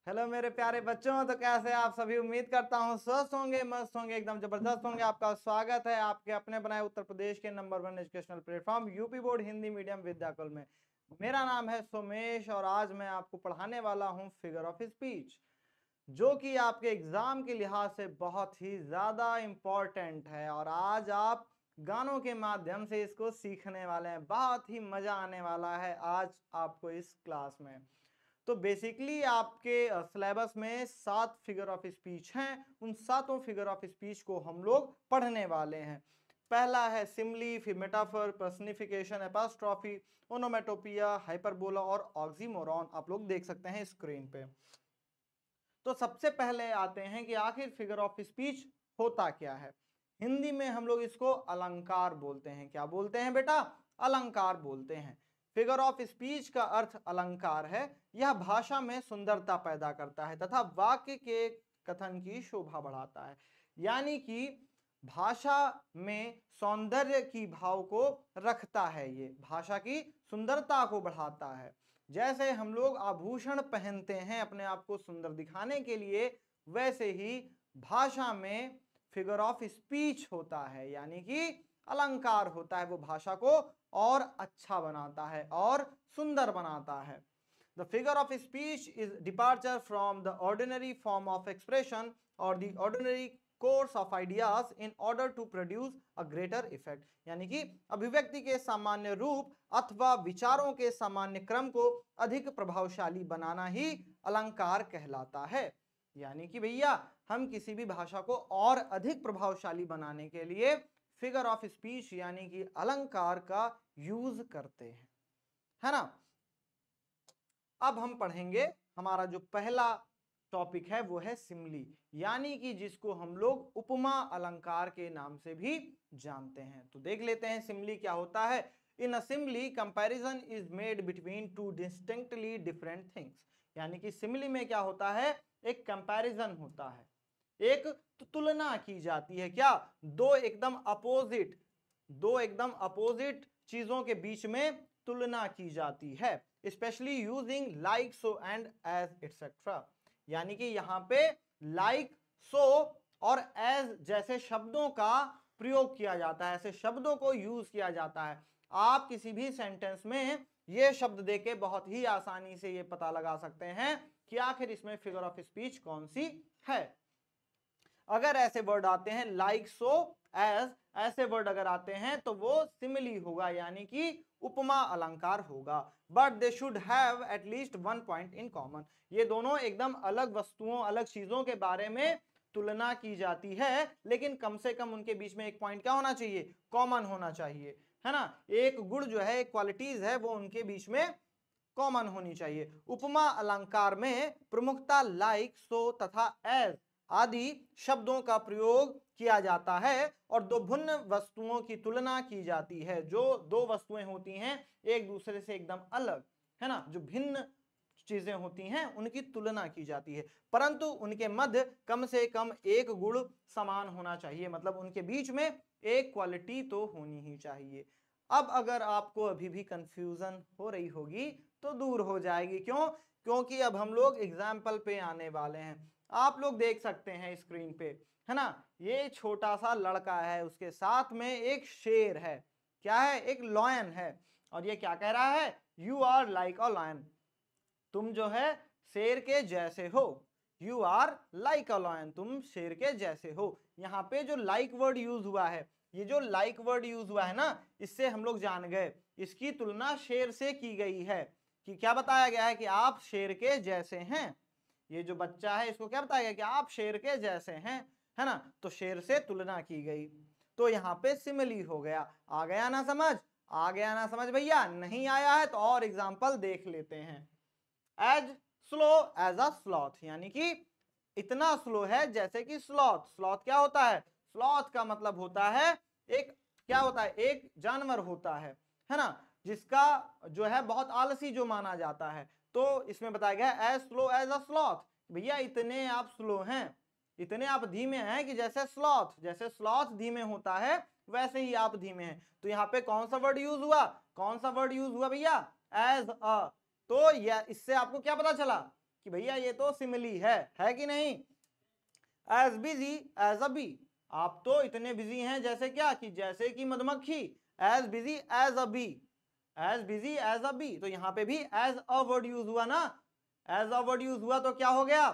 Hello मेरे प्यारे बच्चों, तो कैसे आप सभी। उम्मीद करता हूँ स्वस्थ होंगे, मस्त होंगे, एकदम जबरदस्त होंगे। आपका स्वागत है आपके अपने बनाए उत्तर प्रदेश के number 1 educational platform UP board Hindi medium Vidyakul में। मेरा नाम है सोमेश और आज मैं आपको पढ़ाने वाला हूँ फिगर ऑफ स्पीच, जो कि आपके एग्जाम के लिहाज से बहुत ही ज्यादा इम्पोर्टेंट है। और आज आप गानों के माध्यम से इसको सीखने वाले हैं। बहुत ही मजा आने वाला है आज आपको इस क्लास में। तो बेसिकली आपके सिलेबस में 7 फिगर ऑफ स्पीच हैं। उन 7 फिगर ऑफ स्पीच को हम लोग पढ़ने वाले हैं। पहला है सिमली, फिर metaphor, personification, apostrophe, onomatopoeia, hyperbola और ऑक्सीमोरॉन। आप लोग देख सकते हैं स्क्रीन पे। तो सबसे पहले आते हैं कि आखिर फिगर ऑफ स्पीच होता क्या है। हिंदी में हम लोग इसको अलंकार बोलते हैं। क्या बोलते हैं बेटा? अलंकार बोलते हैं। फिगर ऑफ स्पीच का अर्थ अलंकार है। यह भाषा में सुंदरता पैदा करता है तथा वाक्य के कथन की शोभा बढ़ाता है। यानी कि भाषा में सौंदर्य की भाव को रखता है। ये भाषा की सुंदरता को बढ़ाता है। जैसे हम लोग आभूषण पहनते हैं अपने आप को सुंदर दिखाने के लिए, वैसे ही भाषा में फिगर ऑफ स्पीच होता है, यानी कि अलंकार होता है। वो भाषा को और अच्छा बनाता है और सुंदर बनाता है। The figure of speech is departure from the ordinary form of expression और the ordinary course of ideas in order to produce a greater effect. यानी कि अभिव्यक्ति के सामान्य रूप अथवा विचारों के सामान्य क्रम को अधिक प्रभावशाली बनाना ही अलंकार कहलाता है। यानी कि भैया हम किसी भी भाषा को और अधिक प्रभावशाली बनाने के लिए फिगर ऑफ स्पीच यानी कि अलंकार का यूज करते हैं, है ना। अब हम पढ़ेंगे हमारा जो पहला टॉपिक है वो है सिमली, यानी कि जिसको हम लोग उपमा अलंकार के नाम से भी जानते हैं। तो देख लेते हैं सिमली क्या होता है। In a simile comparison is made between two distinctly different things. यानी कि सिमली में क्या होता है, एक कंपैरिजन होता है, एक तुलना की जाती है। क्या? दो एकदम अपोजिट चीजों के बीच में तुलना की जाती है। Specially using like, so and as etcetera. यानी कि यहां पे लाइक, सो और एज जैसे शब्दों का प्रयोग किया जाता है, ऐसे शब्दों को यूज किया जाता है। आप किसी भी सेंटेंस में ये शब्द देके बहुत ही आसानी से ये पता लगा सकते हैं कि आखिर इसमें फिगर ऑफ स्पीच कौन सी है। अगर ऐसे वर्ड आते हैं लाइक, सो, एज, ऐसे वर्ड अगर आते हैं तो वो सिमिली होगा, यानी कि उपमा अलंकार होगा। But they should have at least one point in common. ये दोनों एकदम अलग वस्तुओं, अलग चीजों के बारे में तुलना की जाती है, लेकिन कम से कम उनके बीच में एक पॉइंट क्या होना चाहिए? कॉमन होना चाहिए, है ना। एक गुण जो है, एक क्वालिटीज है, वो उनके बीच में कॉमन होनी चाहिए। उपमा अलंकार में प्रमुखता लाइक, सो तथा एज आदि शब्दों का प्रयोग किया जाता है और दो भिन्न वस्तुओं की तुलना की जाती है। जो दो वस्तुएं होती हैं एक दूसरे से एकदम अलग, है ना, जो भिन्न चीजें होती हैं उनकी तुलना की जाती है, परंतु उनके मध्य कम से कम एक गुण समान होना चाहिए। मतलब उनके बीच में एक क्वालिटी तो होनी ही चाहिए। अब अगर आपको अभी भी कंफ्यूजन हो रही होगी तो दूर हो जाएगी। क्यों? क्योंकि अब हम लोग एग्जाम्पल पे आने वाले हैं। आप लोग देख सकते हैं स्क्रीन पे, है ना, ये छोटा सा लड़का है, उसके साथ में एक शेर है। क्या है? एक लॉयन है। और ये क्या कह रहा है? You are like a lion. तुम जो है शेर के जैसे हो। You are like a lion, तुम शेर के जैसे हो। यहाँ पे जो लाइक वर्ड यूज हुआ है, ये जो लाइक वर्ड यूज हुआ है ना, इससे हम लोग जान गए इसकी तुलना शेर से की गई है। कि क्या बताया गया है? कि आप शेर के जैसे हैं। ये जो बच्चा है इसको क्या बताया गया? कि आप शेर के जैसे हैं, है ना। तो शेर से तुलना की गई, तो यहाँ पे सिमिली हो गया। आ गया ना समझ? आ गया ना समझ भैया? नहीं आया है तो और एग्जाम्पल देख लेते हैं। As slow as a sloth, यानी कि इतना स्लो है जैसे कि स्लॉथ। स्लॉथ क्या होता है? स्लॉथ का मतलब होता है एक, क्या होता है? एक जानवर होता है ना, जिसका जो है बहुत आलसी जो माना जाता है। तो इसमें बताया गया as slow as a sloth. भैया इतने आप स्लो हैं, इतने आप धीमे हैं कि जैसे स्लॉथ, जैसे स्लॉथ धीमे होता है वैसे ही आप धीमे हैं। तो यहाँ पे कौन सा वर्ड यूज हुआ? कौन सा वर्ड यूज हुआ भैया? As a. तो यह इससे आपको क्या पता चला? कि भैया ये तो सिमिली है कि नहीं। As busy as a bee, आप तो इतने बिजी हैं जैसे क्या, कि जैसे कि मधुमक्खी। As busy as a bee, as busy as a bee, तो यहाँ पे भी एज अ वर्ड यूज हुआ ना, एज अ वर्ड यूज हुआ तो क्या हो गया,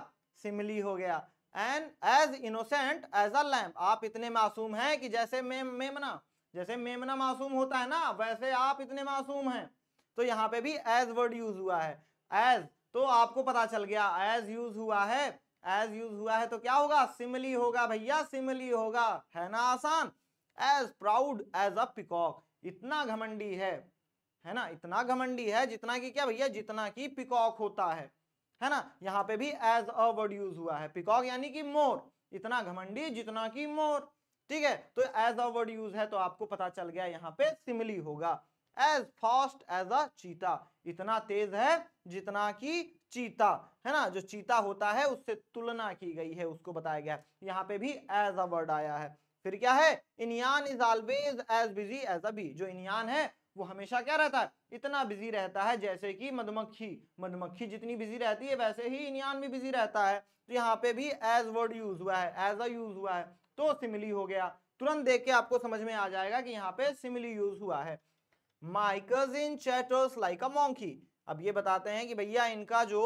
सिमिली हो गया। And as innocent as a lamb, आप इतने मासूम हैं कि जैसे मेमना, जैसे मेमना मासूम होता है ना, वैसे आप इतने मासूम हैं। तो यहाँ पे भी एज वर्ड यूज हुआ है। एज, तो आपको पता चल गया एज यूज हुआ है, एज यूज हुआ है तो क्या होगा, सिमिली होगा भैया, सिमिली होगा, है ना आसान। As proud as a peacock, इतना घमंडी है ना, इतना घमंडी है जितना कि क्या भैया, जितना कि पिकॉक होता है ना। यहाँ पे भी एज अ वर्ड यूज हुआ है, पिकॉक यानी कि मोर, इतना घमंडी जितना कि मोर, ठीक है। तो एज अ वर्ड यूज है तो आपको पता चल गया यहाँ पे सिमिली होगा। एज फास्ट एज अ चीता, इतना तेज है जितना कि चीता, है ना, जो चीता होता है उससे तुलना की गई है, उसको बताया गया। यहाँ पे भी एज अ वर्ड आया है। फिर क्या है, Ian is always as busy as a bee, जो इनियान है वो हमेशा क्या रहता है, इतना बिजी रहता है जैसे कि मधुमक्खी, मधुमक्खी जितनी बिजी रहती है वैसे ही इनियान भी बिजी रहता है। तो यहाँ पे भी एज वर्ड यूज हुआ है, एज अ यूज हुआ है, तो सिमिली हो गया। तुरंत देख के आपको समझ में आ जाएगा कि यहाँ पे सिमिली यूज हुआ है। My cousin chatters like a monkey, अब ये बताते हैं कि भैया इनका जो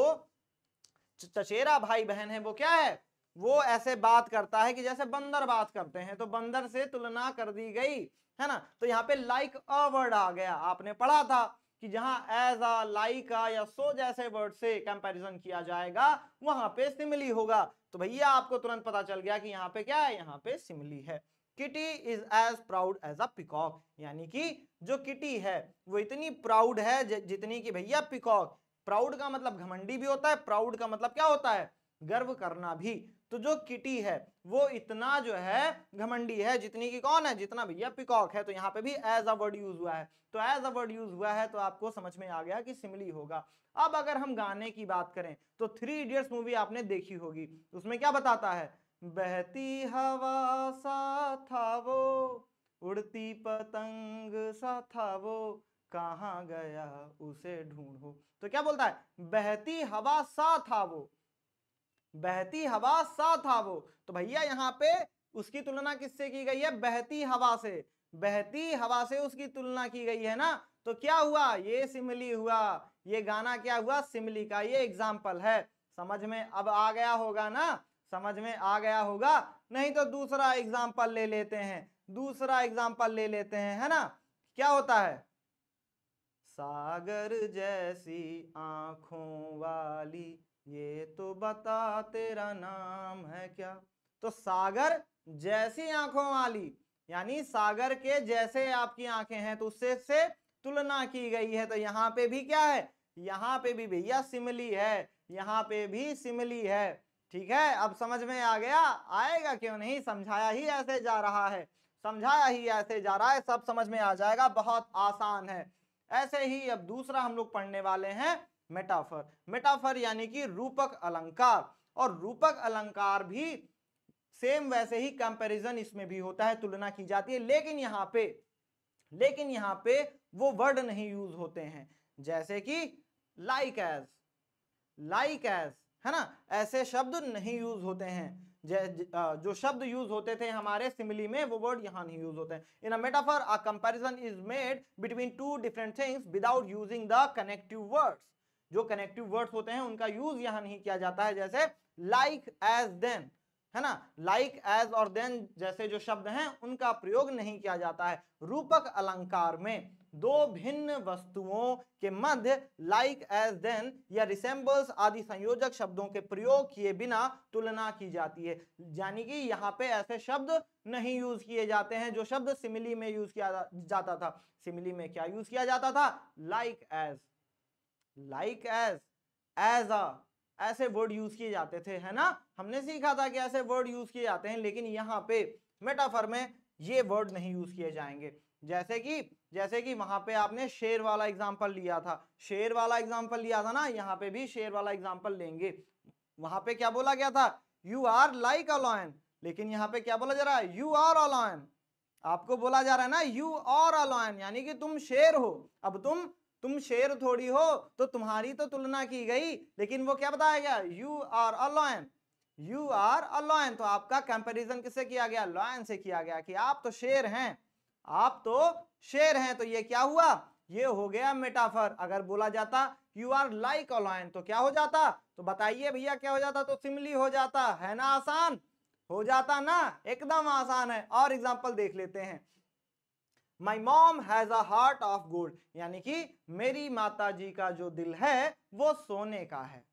चचेरा भाई बहन है वो क्या है, वो ऐसे बात करता है कि जैसे बंदर बात करते हैं, तो बंदर से तुलना कर दी गई, है ना। तो यहाँ पे लाइक अ वर्ड आ गया, आपने पढ़ा था कि जहां एज अ, लाइक अ या सो जैसे वर्ड से कंपैरिजन किया जाएगा वहां पे सिमिली होगा। तो भैया आपको तुरंत पता चल गया कि यहाँ पे क्या है, यहाँ पे सिमिली है। Kitty is as proud as a peacock, यानी कि जो किटी है वो इतनी प्राउड है जितनी कि भैया पिकॉक। प्राउड का मतलब घमंडी भी होता है, प्राउड का मतलब क्या होता है, गर्व करना भी। तो जो किटी है वो इतना जो है घमंडी है जितनी की कौन है, जितना भैया पिकॉक है। तो यहाँ पे भी एज अ वर्ड यूज हुआ है, तो एज अ वर्ड यूज हुआ है तो आपको समझ में आ गया कि सिमिली होगा। अब अगर हम गाने की बात करें तो 3 इडियट्स मूवी आपने देखी होगी, उसमें क्या बताता है, बहती हवा सा था वो, उड़ती पतंग सा था वो, कहाँ गया उसे ढूंढो। तो क्या बोलता है, बहती हवा सा था वो, बहती हवा सा था वो। तो भैया यहाँ पे उसकी तुलना किससे की गई है, बहती हवा से, बहती हवा से उसकी तुलना की गई है ना। तो क्या हुआ, ये सिमिली हुआ, ये गाना क्या हुआ, सिमिली का ये एग्जाम्पल है। समझ में अब आ गया होगा ना, समझ में आ गया होगा। नहीं तो दूसरा एग्जाम्पल ले लेते हैं, दूसरा एग्जाम्पल ले लेते हैं, है ना। क्या होता है, सागर जैसी आंखों वाली, ये तो बता तेरा नाम है क्या। तो सागर जैसी आंखों वाली, यानी सागर के जैसे आपकी आंखें हैं, तो उससे से तुलना की गई है। तो यहाँ पे भी क्या है, यहाँ पे भी भैया सिमिली है, यहाँ पे भी सिमिली है। ठीक है, अब समझ में आ गया, आएगा क्यों नहीं, समझाया ही ऐसे जा रहा है, समझाया ही ऐसे जा रहा है, सब समझ में आ जाएगा, बहुत आसान है। ऐसे ही अब दूसरा हम लोग पढ़ने वाले हैं मेटाफर। मेटाफर यानी कि रूपक अलंकार, और रूपक अलंकार भी सेम वैसे ही कंपैरिजन इसमें भी होता है, तुलना की जाती है, लेकिन यहाँ पे वो वर्ड नहीं यूज होते हैं, जैसे कि लाइक एज, लाइक एज, है ना, ऐसे शब्द नहीं यूज होते हैं। जो शब्द यूज होते थे हमारे सिमिली में, वो वर्ड यहाँ नहीं यूज होते हैं। In a metaphor a comparison is made between two different things without using the connective words, जो कनेक्टिव वर्ड्स होते हैं उनका यूज यहाँ नहीं किया जाता है, जैसे लाइक एज देन, है ना, लाइक एज और देन जैसे जो शब्द हैं उनका प्रयोग नहीं किया जाता है। रूपक अलंकार में दो भिन्न वस्तुओं के मध्य लाइक एज देन या रिसेंबल्स आदि संयोजक शब्दों के प्रयोग किए बिना तुलना की जाती है। यानी कि यहाँ पे ऐसे शब्द नहीं यूज किए जाते हैं जो शब्द सिमिली में यूज किया जाता था। सिमिली में क्या यूज किया जाता था, like as, like as a, ऐसे वर्ड यूज किए जाते थे, है ना। हमने सीखा था कि ऐसे वर्ड यूज किए जाते हैं, लेकिन यहाँ पे मेटाफर में ये वर्ड नहीं यूज किए जाएंगे। जैसे कि वहां पे आपने शेर वाला एग्जांपल लिया था, शेर वाला एग्जांपल लिया था ना, यहाँ पे भी शेर वाला एग्जांपल लेंगे। वहां पे क्या बोला गया था, you are like a lion, लेकिन यहाँ पे क्या बोला जा रहा है, यू आर अ लायन। आपको बोला जा रहा है ना, यू आर अ लायन, यानी कि तुम शेर हो। अब तुम शेर थोड़ी हो, तो तुम्हारी तो तुलना की गई, लेकिन वो क्या बताया गया, you are a lion, you are a lion. तो आपका कंपैरिजन किससे किया गया, लॉयन से किया गया कि आप तो शेर हैं, आप तो शेर हैं। तो ये क्या हुआ, ये हो गया मेटाफर। अगर बोला जाता you are like a lion तो क्या हो जाता, तो बताइए भैया क्या हो जाता, तो सिमिली हो जाता है ना, आसान हो जाता ना, एकदम आसान है। और एग्जांपल देख लेते हैं, my mom has a heart of gold, यानी कि मेरी माता जी का जो दिल है वो सोने का है।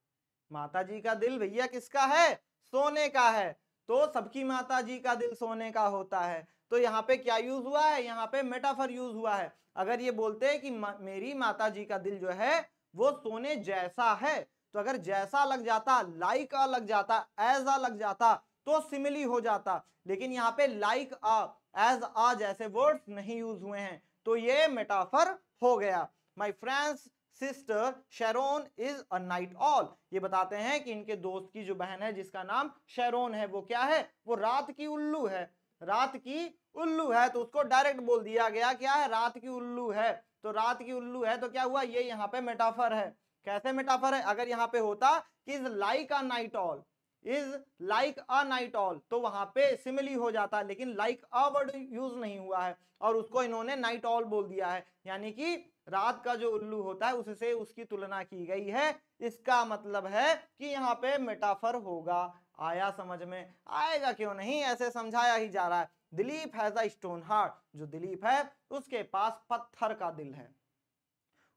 माता जी का दिल भैया किसका है, सोने का है। तो सबकी माता जी का दिल सोने का होता है। तो यहाँ पे क्या यूज हुआ है, यहाँ पे मेटाफर यूज हुआ है। अगर ये बोलते हैं कि मेरी माता जी का दिल जो है वो सोने जैसा है, तो अगर जैसा लग जाता, लाइक अ लग जाता, एज अ लग जाता, तो सिमिली हो जाता। लेकिन यहाँ पे लाइक अ, एज अ जैसे वर्ड्स नहीं यूज हुए हैं, तो ये मेटाफर हो गया। My friends sister Charon is a night all, ये बताते हैं कि इनके दोस्त की जो बहन है जिसका नाम शेरोन है, वो क्या है, वो रात की उल्लू है, रात की उल्लू है। तो उसको डायरेक्ट बोल दिया गया क्या है, रात की उल्लू है। तो रात की उल्लू है तो क्या हुआ, ये यहाँ पे मेटाफर है। कैसे मेटाफर है, अगर यहाँ पे होता कि is like a night all, is like a night all, तो वहां पे सिमिली हो जाता, लेकिन लाइक अ वर्ड यूज नहीं हुआ है और उसको इन्होंने नाइट ऑल बोल दिया है, यानी कि रात का जो उल्लू होता है उससे उसकी तुलना की गई है। इसका मतलब है कि यहाँ पे मेटाफर होगा। आया समझ में, आएगा क्यों नहीं, ऐसे समझाया ही जा रहा है। Dilip has a stone heart, जो दिलीप है उसके पास पत्थर का दिल है,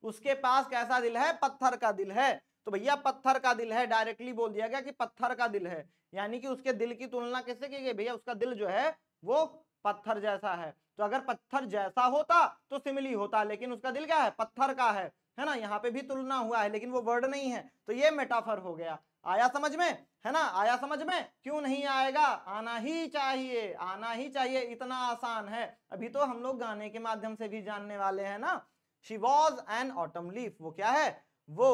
उसके पास कैसा दिल है, पत्थर का दिल है। तो भैया पत्थर का दिल है, डायरेक्टली बोल दिया गया कि पत्थर का दिल है, यानी कि उसके दिल की तुलना किससे की गई, भैया उसका दिल जो है वो पत्थर जैसा है। तो अगर पत्थर जैसा होता तो सिमिली होता, लेकिन उसका दिल क्या है, पत्थर का है ना। यहाँ पे भी तुलना हुआ है लेकिन वो वर्ड नहीं है, तो ये मेटाफर हो गया। आया समझ में, है ना, आया समझ में, क्यों नहीं आएगा, आना ही चाहिए, आना ही चाहिए, इतना आसान है। अभी तो हम लोग गाने के माध्यम से भी जानने वाले हैं ना। She was an autumn leaf, वो क्या है, वो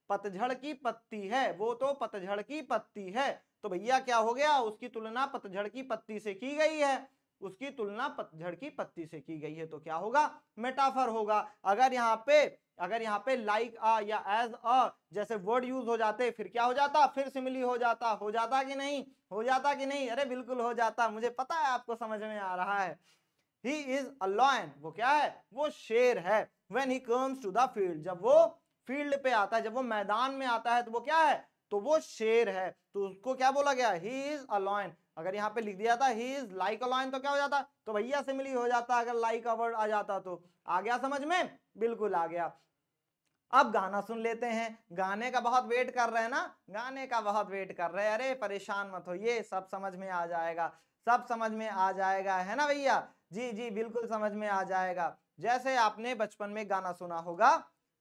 पतझड़ की पत्ती है, वो तो पतझड़ की पत्ती है। तो भैया क्या हो गया, उसकी तुलना पतझड़ की पत्ती से की गई है, उसकी तुलना पतझड़ की पत्ती से की गई है, तो क्या होगा, मेटाफर होगा। अगर यहाँ पे लाइक अ या एज अ जैसे वर्ड यूज हो जाते, फिर क्या हो जाता, फिर सिमिली हो जाता कि नहीं, हो जाता कि नहीं, अरे बिल्कुल हो जाता, मुझे पता है आपको समझ में आ रहा है। He is a lion, वो क्या है, वो शेर है। When he comes to the field, जब वो फील्ड पे आता है, जब वो मैदान में आता है, तो वो क्या है, तो वो शेर है। तो उसको क्या बोला गया, he is a lion। अगर यहाँ पे लिख दिया था he is like a lion तो क्या हो जाता, तो भैया सिमिली हो जाता, अगर like का वर्ड आ जाता तो। आ गया समझ में, बिल्कुल आ गया। अब गाना सुन लेते हैं, गाने का बहुत वेट कर रहे हैं ना, गाने का बहुत वेट कर रहे हैं, अरे परेशान मत होइए, सब समझ में आ जाएगा, सब समझ में आ जाएगा, है ना भैया, जी जी बिल्कुल समझ में आ जाएगा। जैसे आपने बचपन में गाना सुना होगा,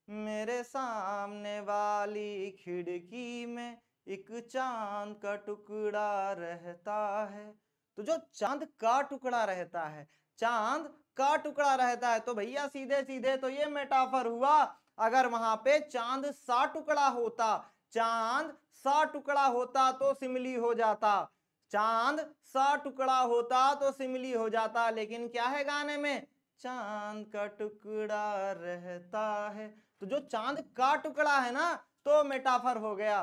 मेरे सामने वाली खिड़की में एक चांद का टुकड़ा रहता है। तो जो चांद का टुकड़ा रहता है, चांद का टुकड़ा रहता है, तो भैया सीधे सीधे तो ये मेटाफर हुआ। अगर वहां पे चांद सा टुकड़ा होता, चांद सा टुकड़ा होता तो सिमिली हो जाता, चांद सा टुकड़ा होता तो सिमिली हो जाता। लेकिन क्या है गाने में, चांद का टुकड़ा रहता है, तो जो चांद का टुकड़ा है ना, तो मेटाफर हो गया।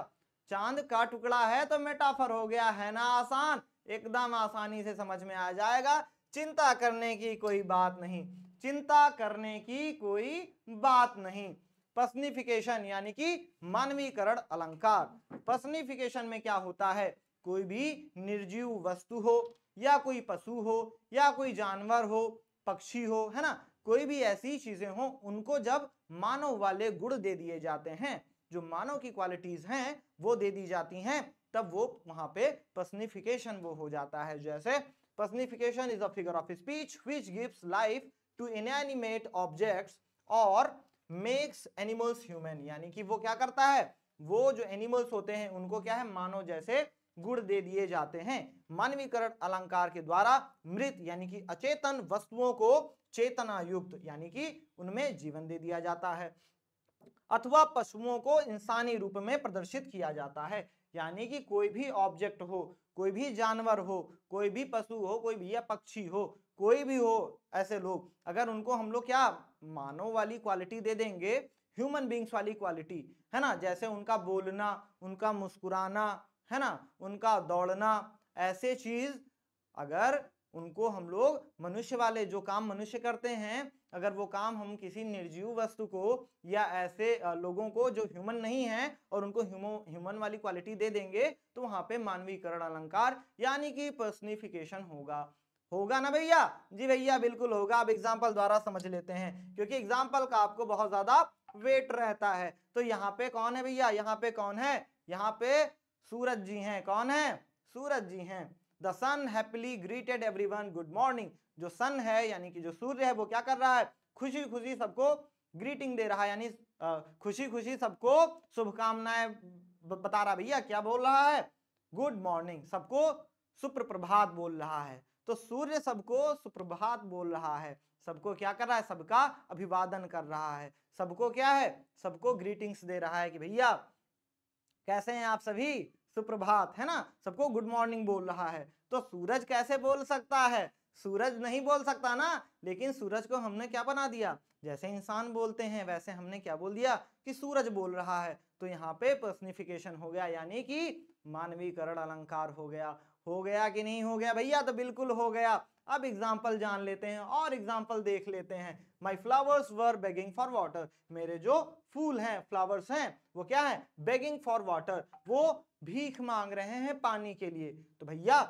चांद का टुकड़ा है तो मेटाफर हो गया, है ना आसान, एकदम आसानी से समझ में आ जाएगा। चिंता करने की कोई बात नहीं, चिंता करने की कोई बात नहीं। पर्सनिफिकेशन यानी कि मानवीकरण अलंकार। पर्सनिफिकेशन में क्या होता है, कोई भी निर्जीव वस्तु हो या कोई पशु हो या कोई जानवर हो, पक्षी हो, है ना, कोई भी ऐसी चीजें हो, उनको जब मानव वाले गुण दे दिए जाते हैं, जो मानव की क्वालिटीज हैं वो दे दी जाती हैं, तब वो वहां पे पर्सनिफिकेशन वो हो जाता है। जैसे personification is a figure of speech which gives life to inanimate objects और मेक्स एनिमल्स ह्यूमन, यानी कि वो क्या करता है, वो जो एनिमल्स होते हैं उनको क्या है, मानव जैसे गुण दे दिए जाते हैं। मानवीकरण अलंकार के द्वारा मृत यानी कि अचेतन वस्तुओं को चेतना युक्त यानी कि उनमें जीवन दे दिया जाता है, अथवा पशुओं को इंसानी रूप में प्रदर्शित किया जाता है। यानी कि कोई भी ऑब्जेक्ट हो, कोई भी जानवर हो, कोई भी पशु हो, कोई भी पक्षी हो, कोई भी हो, ऐसे लोग अगर उनको हम लोग क्या मानव वाली क्वालिटी दे देंगे, ह्यूमन बींग्स वाली क्वालिटी, है ना, जैसे उनका बोलना, उनका मुस्कुराना, है ना, उनका दौड़ना, ऐसे चीज अगर उनको हम लोग मनुष्य वाले जो काम मनुष्य करते हैं, अगर वो काम हम किसी निर्जीव वस्तु को या ऐसे लोगों को जो ह्यूमन नहीं है और उनको ह्यूमन वाली क्वालिटी दे देंगे, तो वहां पे मानवीकरण अलंकार यानी कि पर्सनिफिकेशन होगा। होगा ना भैया? जी भैया बिल्कुल होगा। अब एग्जाम्पल द्वारा समझ लेते हैं, क्योंकि एग्जाम्पल का आपको बहुत ज्यादा वेट रहता है। तो यहाँ पे कौन है भैया? यहाँ पे कौन है? यहाँ पे सूरज जी हैं। कौन है? सूरज जी हैं। The sun happily greeted everyone good morning. जो सन है यानी कि जो सूर्य है वो क्या कर रहा है? खुशी खुशी सबको ग्रीटिंग दे रहा है, यानी खुशी खुशी सबको शुभकामनाएं बता रहा। भैया क्या बोल रहा है? गुड मॉर्निंग, सबको सुप्रभात बोल रहा है। तो सूर्य सबको सुप्रभात बोल रहा है, सबको क्या कर रहा है? सबका अभिवादन कर रहा है, सबको क्या है? सबको ग्रीटिंग्स दे रहा है कि भैया कैसे हैं आप सभी, सुप्रभात, है ना, सबको गुड मॉर्निंग बोल रहा है। तो सूरज कैसे बोल सकता है? सूरज नहीं बोल सकता ना, लेकिन सूरज को हमने क्या बना दिया? जैसे इंसान बोलते हैं वैसे हमने क्या बोल दिया कि सूरज बोल रहा है। तो यहाँ पे पर्सनिफिकेशन हो गया, यानी कि मानवीकरण अलंकार हो गया। हो गया कि नहीं हो गया भैया? तो बिल्कुल हो गया। अब एग्जाम्पल जान लेते हैं और एग्जाम्पल देख लेते हैं। My flowers were begging for water. मेरे जो फूल हैं, फ्लावर्स हैं, वो क्या है? बेगिंग फॉर वाटर, वो भीख मांग रहे हैं पानी के लिए। तो भैया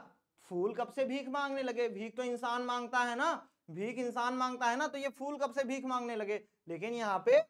फूल कब से भीख मांगने लगे? भीख तो इंसान मांगता है ना, भीख इंसान मांगता है ना, तो ये फूल कब से भीख मांगने लगे? लेकिन यहाँ पे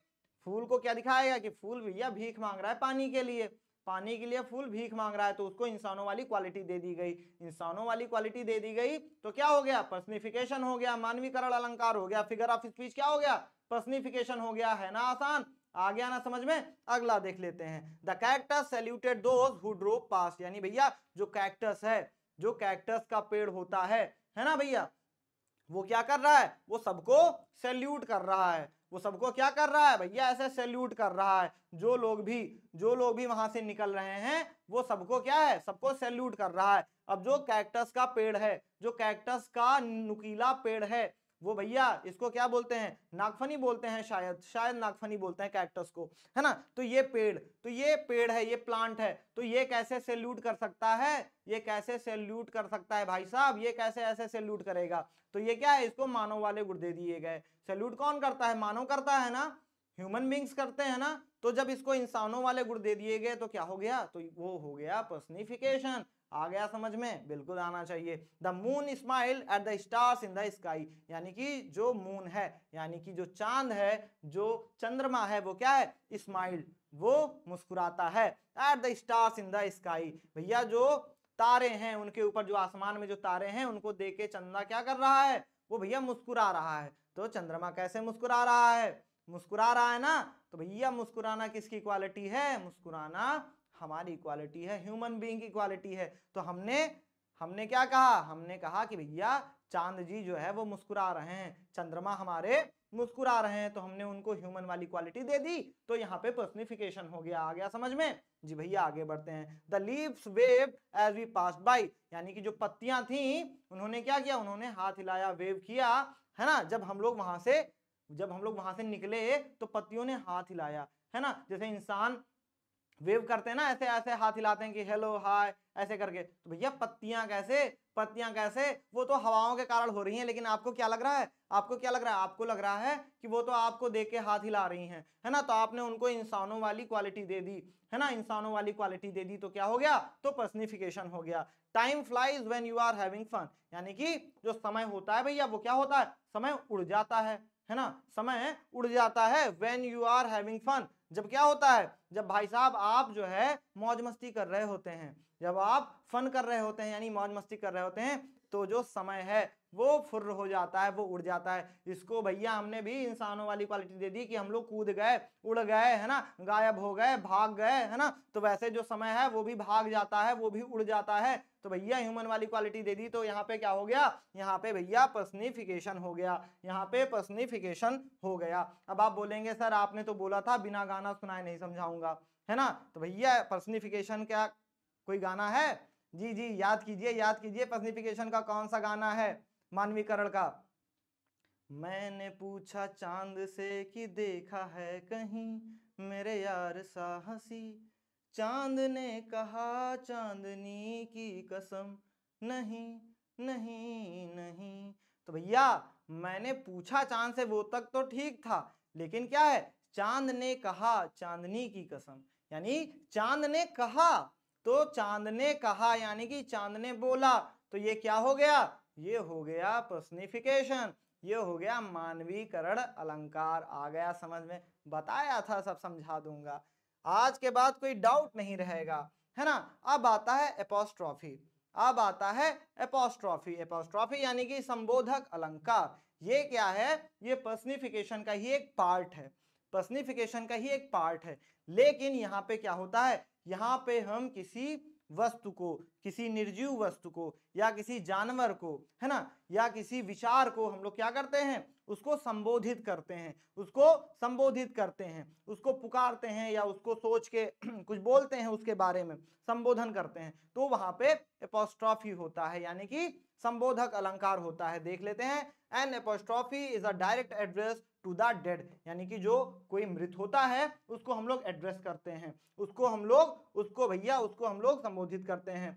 फूल को क्या दिखाएगा कि फूल भैया भीख मांग रहा है पानी के लिए, पानी के लिए फूल भीख मांग रहा है। तो उसको इंसानों वाली क्वालिटी दे दी गई। इंसानों वाली क्वालिटी दे दी गई तो क्या हो गया? पर्सनिफिकेशन हो गया, मानवीकरण अलंकार हो गया, फिगर ऑफ स्पीच क्या हो गया? पर्सनिफिकेशन हो गया। है ना आसान? आ गया ना समझ में? अगला देख लेते हैं। The cactus saluted those who drove past. यानी भैया जो कैक्टस है, जो कैक्टस का पेड़ होता है ना भैया, वो क्या कर रहा है? वो सबको सैल्यूट कर रहा है। वो सबको क्या कर रहा है भैया? ऐसे सैल्यूट कर रहा है। जो लोग भी वहां से निकल रहे हैं वो सबको क्या है? सबको सैल्यूट कर रहा है। अब जो कैक्टस का पेड़ है, जो कैक्टस का नुकीला पेड़ है, वो भैया इसको क्या बोलते हैं? नागफनी बोलते हैं, शायद नागफनी बोलते हैं कैक्टस को, है ना। तो ये पेड़ है, ये प्लांट है, तो ये कैसे सैल्यूट कर सकता है? ये कैसे सैल्यूट कर सकता है भाई साहब? ये कैसे ऐसे सैल्यूट करेगा? तो ये क्या है? इसको मानव वाले गुण दे दिए गए। सैल्यूट कौन करता है? मानव करता है ना, ह्यूमन बींग्स करते हैं ना। तो जब इसको इंसानों वाले गुण दे दिए गए तो क्या हो गया? तो वो हो गया पर्सनिफिकेशन। आ गया समझ में? बिल्कुल आना चाहिए। The moon smile at the stars in the sky. यानी कि जो मून है, यानी कि जो चांद है, जो चंद्रमा है, वो क्या है? स्माइल, वो मुस्कुराता है। At the stars in the sky, भैया जो तारे हैं उनके ऊपर, जो आसमान में जो तारे हैं उनको देख के चंद्रमा क्या कर रहा है? वो भैया मुस्कुरा रहा है। तो चंद्रमा कैसे मुस्कुरा रहा है? मुस्कुरा रहा है ना। तो भैया मुस्कुराना किसकी क्वालिटी है? मुस्कुराना हमारी क्वालिटी है, ह्यूमन बीइंग की क्वालिटी है। तो हमने क्या कहा? हमने कहा कि भैया चांद जी जो है वो मुस्कुरा रहे हैं, चंद्रमा हमारे मुस्कुरा रहे हैं, तो हमने उनको ह्यूमन वाली क्वालिटी दे दी। तो यहाँ पे पर्सनिफिकेशन हो गया। आ गया समझ में? जी भैया आगे बढ़ते हैं। The leaves wave as we pass by. यानी कि जो पत्तियां थी उन्होंने क्या किया? उन्होंने हाथ हिलाया, वेव किया, है ना। जब हम लोग वहां से निकले तो पत्तियों ने हाथ हिलाया, है ना। जैसे इंसान वेव करते हैं ना, ऐसे ऐसे हाथ हिलाते हैं कि हेलो हाय ऐसे करके। तो भैया पत्तियां कैसे? वो तो हवाओं के कारण हो रही हैं, लेकिन आपको क्या लग रहा है? आपको लग रहा है कि वो तो आपको देख के हाथ हिला रही हैं, है ना। तो आपने उनको इंसानों वाली क्वालिटी दे दी, है ना, इंसानों वाली क्वालिटी दे दी। तो क्या हो गया? तो पर्सनिफिकेशन हो गया। Time flies when you are having fun. यानी कि जो समय होता है भैया वो क्या होता है? समय उड़ जाता है ना। समय उड़ जाता है when you are having fun. जब क्या होता है? जब भाई साहब आप जो है मौज मस्ती कर रहे होते हैं, जब आप फन कर रहे होते हैं यानी मौज मस्ती कर रहे होते हैं, तो जो समय है वो फुर्र हो जाता है, वो उड़ जाता है। इसको भैया हमने भी इंसानों वाली क्वालिटी दे दी कि हम लोग कूद गए, उड़ गए, है ना, गायब हो गए, भाग गए, है ना। तो वैसे जो समय है वो भी भाग जाता है, वो भी उड़ जाता है। तो भैया ह्यूमन वाली क्वालिटी दे दी। तो यहाँ पे क्या हो गया? यहाँ पे भैया पर्सनिफिकेशन हो गया। यहाँ पे पर्सनिफिकेशन हो गया। अब आप बोलेंगे सर आपने तो बोला था बिना गाना सुनाए नहीं समझाऊंगा, है ना। तो भैया पर्सनिफिकेशन क्या कोई गाना है? जी जी याद कीजिए पर्सनिफिकेशन का कौन सा गाना है मानवीकरण का? मैंने पूछा चांद से कि देखा है कहीं मेरे यार सा हंसी, चांद ने कहा चांदनी की कसम, नहीं नहीं नहीं। तो भैया मैंने पूछा चांद से वो तक तो ठीक था, लेकिन क्या है, चांद ने कहा चांदनी की कसम, यानी चांद ने कहा, तो चांद ने कहा यानी कि चांद ने बोला, तो ये क्या हो गया, ये हो गया पर्सनिफिकेशन, ये हो गया मानवीकरण अलंकार। आ गया समझ में, बताया था सब समझा दूंगा, आज के बाद कोई डाउट नहीं रहेगा, है ना। अब आता है एपोस्ट्रॉफी, अब आता है एपोस्ट्रॉफी। एपोस्ट्रॉफी यानी कि संबोधक अलंकार। ये क्या है, ये पर्सनिफिकेशन का ही एक पार्ट है, पर्सनिफिकेशन का ही एक पार्ट है। लेकिन यहाँ पे क्या होता है, यहाँ पे हम किसी वस्तु को, किसी निर्जीव वस्तु को या किसी जानवर को, है ना, या किसी विचार को हम लोग क्या करते हैं, उसको संबोधित करते हैं, उसको संबोधित करते हैं, उसको पुकारते हैं या उसको सोच के कुछ बोलते हैं, उसके बारे में संबोधन करते हैं, तो वहां पे एपोस्ट्रॉफी होता है, यानी कि संबोधक अलंकार होता है। देख लेते हैं, an apostrophe is a direct address to the dead, यानी कि जो कोई मृत होता है उसको हम लोग एड्रेस करते हैं, उसको हम लोग, उसको भैया उसको हम लोग संबोधित करते हैं।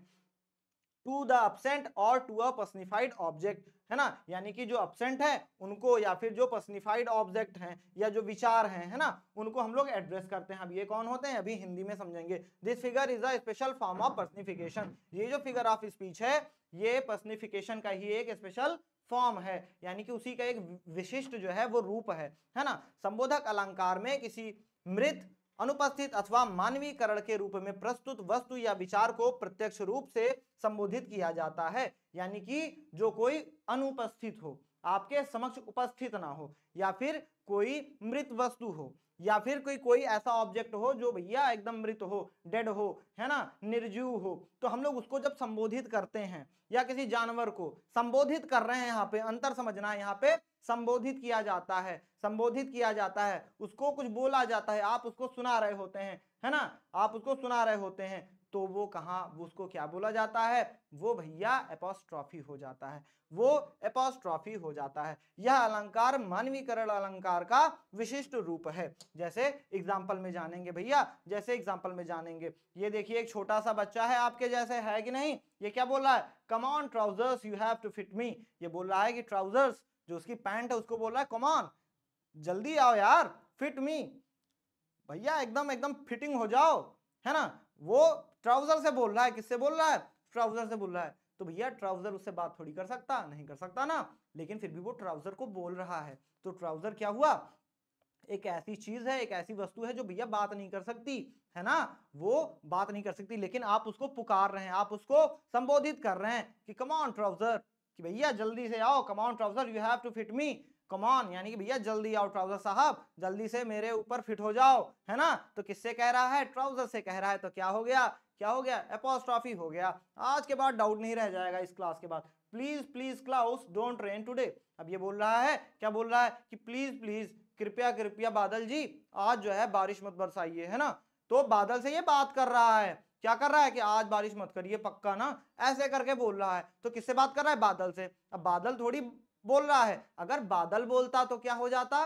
टू द अब्सेंट और टू अ पर्सनिफाइड ऑब्जेक्ट, है ना, यानी कि जो अब्सेंट है उनको, या फिर जो पर्सनिफाइड ऑब्जेक्ट हैं या जो विचार हैं, है ना, उनको हम लोग एड्रेस करते हैं। अब ये कौन होते हैं, अभी हिंदी में समझेंगे। This figure is a special form of personification, ये जो फिगर ऑफ स्पीच है ये पर्सनिफिकेशन का ही एक स्पेशल फॉर्म है, यानी कि उसी का एक विशिष्ट जो है वो रूप है ना। संबोधक अलंकार में किसी मृत, अनुपस्थित अथवा मानवीकरण के रूप में प्रस्तुत वस्तु या विचार को प्रत्यक्ष रूप से संबोधित किया जाता है, यानी कि जो कोई अनुपस्थित हो, आपके समक्ष उपस्थित ना हो, या फिर कोई मृत वस्तु हो, या फिर कोई ऐसा ऑब्जेक्ट हो जो भैया एकदम मृत हो, डेड हो, है ना, निर्जीव हो, तो हम लोग उसको जब संबोधित करते हैं, या किसी जानवर को संबोधित कर रहे हैं, यहाँ पे अंतर समझना है, यहाँ पे संबोधित किया जाता है, संबोधित किया जाता है, उसको कुछ बोला जाता है, आप उसको सुना रहे होते हैं, है ना, आप उसको सुना रहे होते हैं, तो वो कहाँ, उसको क्या बोला जाता है, वो भैया एपोस्ट्रॉफी हो जाता है, वो एपोस्ट्रॉफी हो जाता है। यह अलंकार मानवीकरण अलंकार का विशिष्ट रूप है। जैसे एग्जाम्पल में जानेंगे भैया, जैसे एग्जाम्पल में जानेंगे, ये देखिए एक छोटा सा बच्चा है आपके जैसे, है कि नहीं, ये क्या बोल रहा है, come on trousers you have to fit me, ये बोल रहा है कि ट्राउजर्स, जो उसकी पैंट है उसको बोल रहा है कम ऑन, जल्दी आओ यार, फिट मी, भैया एकदम एकदम फिटिंग हो जाओ, है ना। वो ट्राउजर से बोल रहा है, किससे बोल रहा है, ट्राउजर से बोल रहा है, तो भैया ट्राउजर उससे बात थोड़ी कर सकता, नहीं कर सकता ना, लेकिन फिर भी वो ट्राउजर को बोल रहा है, तो ट्राउजर क्या हुआ, एक ऐसी चीज है, एक ऐसी वस्तु है जो भैया बात नहीं कर सकती, है ना, वो बात नहीं कर सकती, लेकिन आप उसको पुकार रहे हैं, आप उसको संबोधित कर रहे हैं कि कम ऑन ट्राउजर, कि भैया जल्दी से आओ, come on trouser you have to fit me, come on यानी कि भैया जल्दी आओ ट्राउजर साहब, जल्दी से मेरे ऊपर फिट हो जाओ, है ना। तो किससे कह रहा है, ट्राउजर से कह रहा है, तो क्या हो गया, क्या हो गया, एपोस्ट्रॉफी हो गया। आज के बाद डाउट नहीं रह जाएगा इस क्लास के बाद। Please please clouds don't rain today, अब ये बोल रहा है, क्या बोल रहा है कि प्लीज प्लीज, कृपया कृपया बादल जी आज जो है बारिश मत बरसाइए, है ना। तो बादल से ये बात कर रहा है, क्या कर रहा है कि आज बारिश मत करिए पक्का ना, ऐसे करके बोल रहा है। तो किससे बात कर रहा है, बादल से। अब बादल थोड़ी बोल रहा है, अगर बादल बोलता तो क्या हो जाता,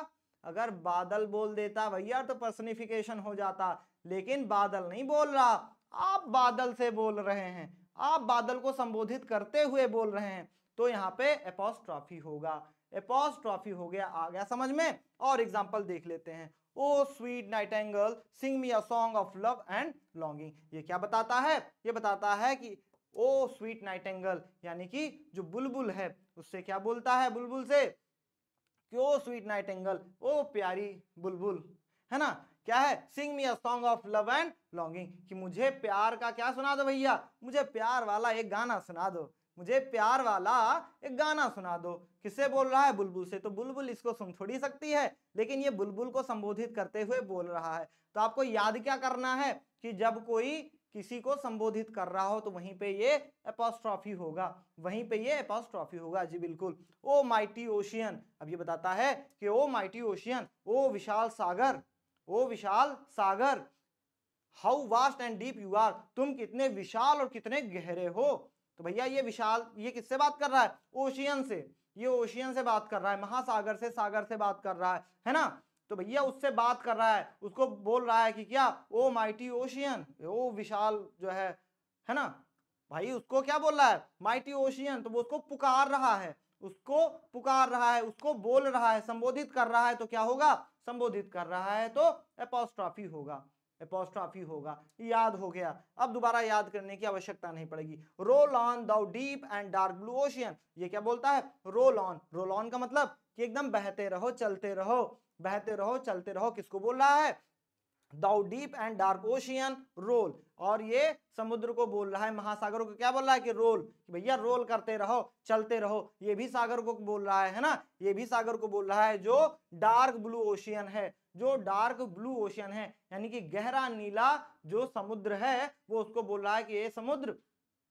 अगर बादल बोल देता भैया तो पर्सनिफिकेशन हो जाता, लेकिन बादल नहीं बोल रहा, आप बादल से बोल रहे हैं, आप बादल को संबोधित करते हुए बोल रहे हैं, तो यहाँ पे एपोस्ट्रॉफी होगा, एपोस्ट्रॉफी हो गया। आ गया समझ में। और एग्जांपल देख लेते हैं। O sweet nightingale sing me a song of love and longing, ये क्या बताता है, ये बताता है कि ओ स्वीट नाइटिंगेल यानी कि जो बुलबुल है उससे क्या बोलता है, बुलबुल से कि ओ स्वीट नाइटिंगेल, ओ प्यारी बुलबुल, है ना, क्या है, sing me a song of love and longing, कि मुझे प्यार का क्या सुना दो भैया, मुझे प्यार वाला एक गाना सुना दो, मुझे प्यार वाला एक गाना सुना दो। किससे बोल रहा है, बुलबुल से। तो बुलबुल इसको सुन थोड़ी सकती है, लेकिन ये बुलबुल को संबोधित करते हुए बोल रहा है। तो आपको याद क्या करना है कि जब कोई किसी को संबोधित कर रहा हो तो वहीं पे ये एपोस्ट्रॉफी होगा, वहीं पे ये एपोस्ट्रॉफी होगा जी बिल्कुल। ओ माइटी ओशियन, अब ये बताता है कि ओ माइटी ओशियन, ओ विशाल सागर, ओ विशाल सागर, how vast and deep you are, तुम कितने विशाल और कितने गहरे हो। तो भैया ये विशाल, ये किससे बात कर रहा है, ओशियन से। ये ओशियन से बात कर रहा है, महासागर से, सागर से बात कर रहा है ना। तो भैया उससे बात कर रहा है, उसको बोल रहा है कि क्या, ओ माइटी ओशियन, ओ विशाल जो है ना भाई, उसको क्या बोल रहा है, माइटी ओशियन। तो वो उसको पुकार रहा है, उसको पुकार रहा है, उसको बोल रहा है, संबोधित कर रहा है, तो क्या होगा, संबोधित कर रहा है तो एपोस्ट्रॉफी होगा, एपोस्ट्रॉफी होगा। याद हो गया, अब दोबारा याद करने की आवश्यकता नहीं पड़ेगी। Roll on thou deep and dark blue ocean, ये क्या बोलता है, रोल ऑन। रोल ऑन का मतलब कि एकदम बहते रहो, चलते रहो, बहते रहो, चलते रहो। किसको बोल रहा है, thou deep and dark ocean roll. और ये समुद्र को बोल रहा है, महासागरों को क्या बोल रहा है कि रोल, कि भैया रोल करते रहो, चलते रहो। ये भी सागर को बोल रहा है ना, ये भी सागर को बोल रहा है जो डार्क ब्लू ओशियन है, जो डार्क ब्लू ओशियन है, यानी कि गहरा नीला जो समुद्र है, वो उसको बोल रहा है कि ये समुद्र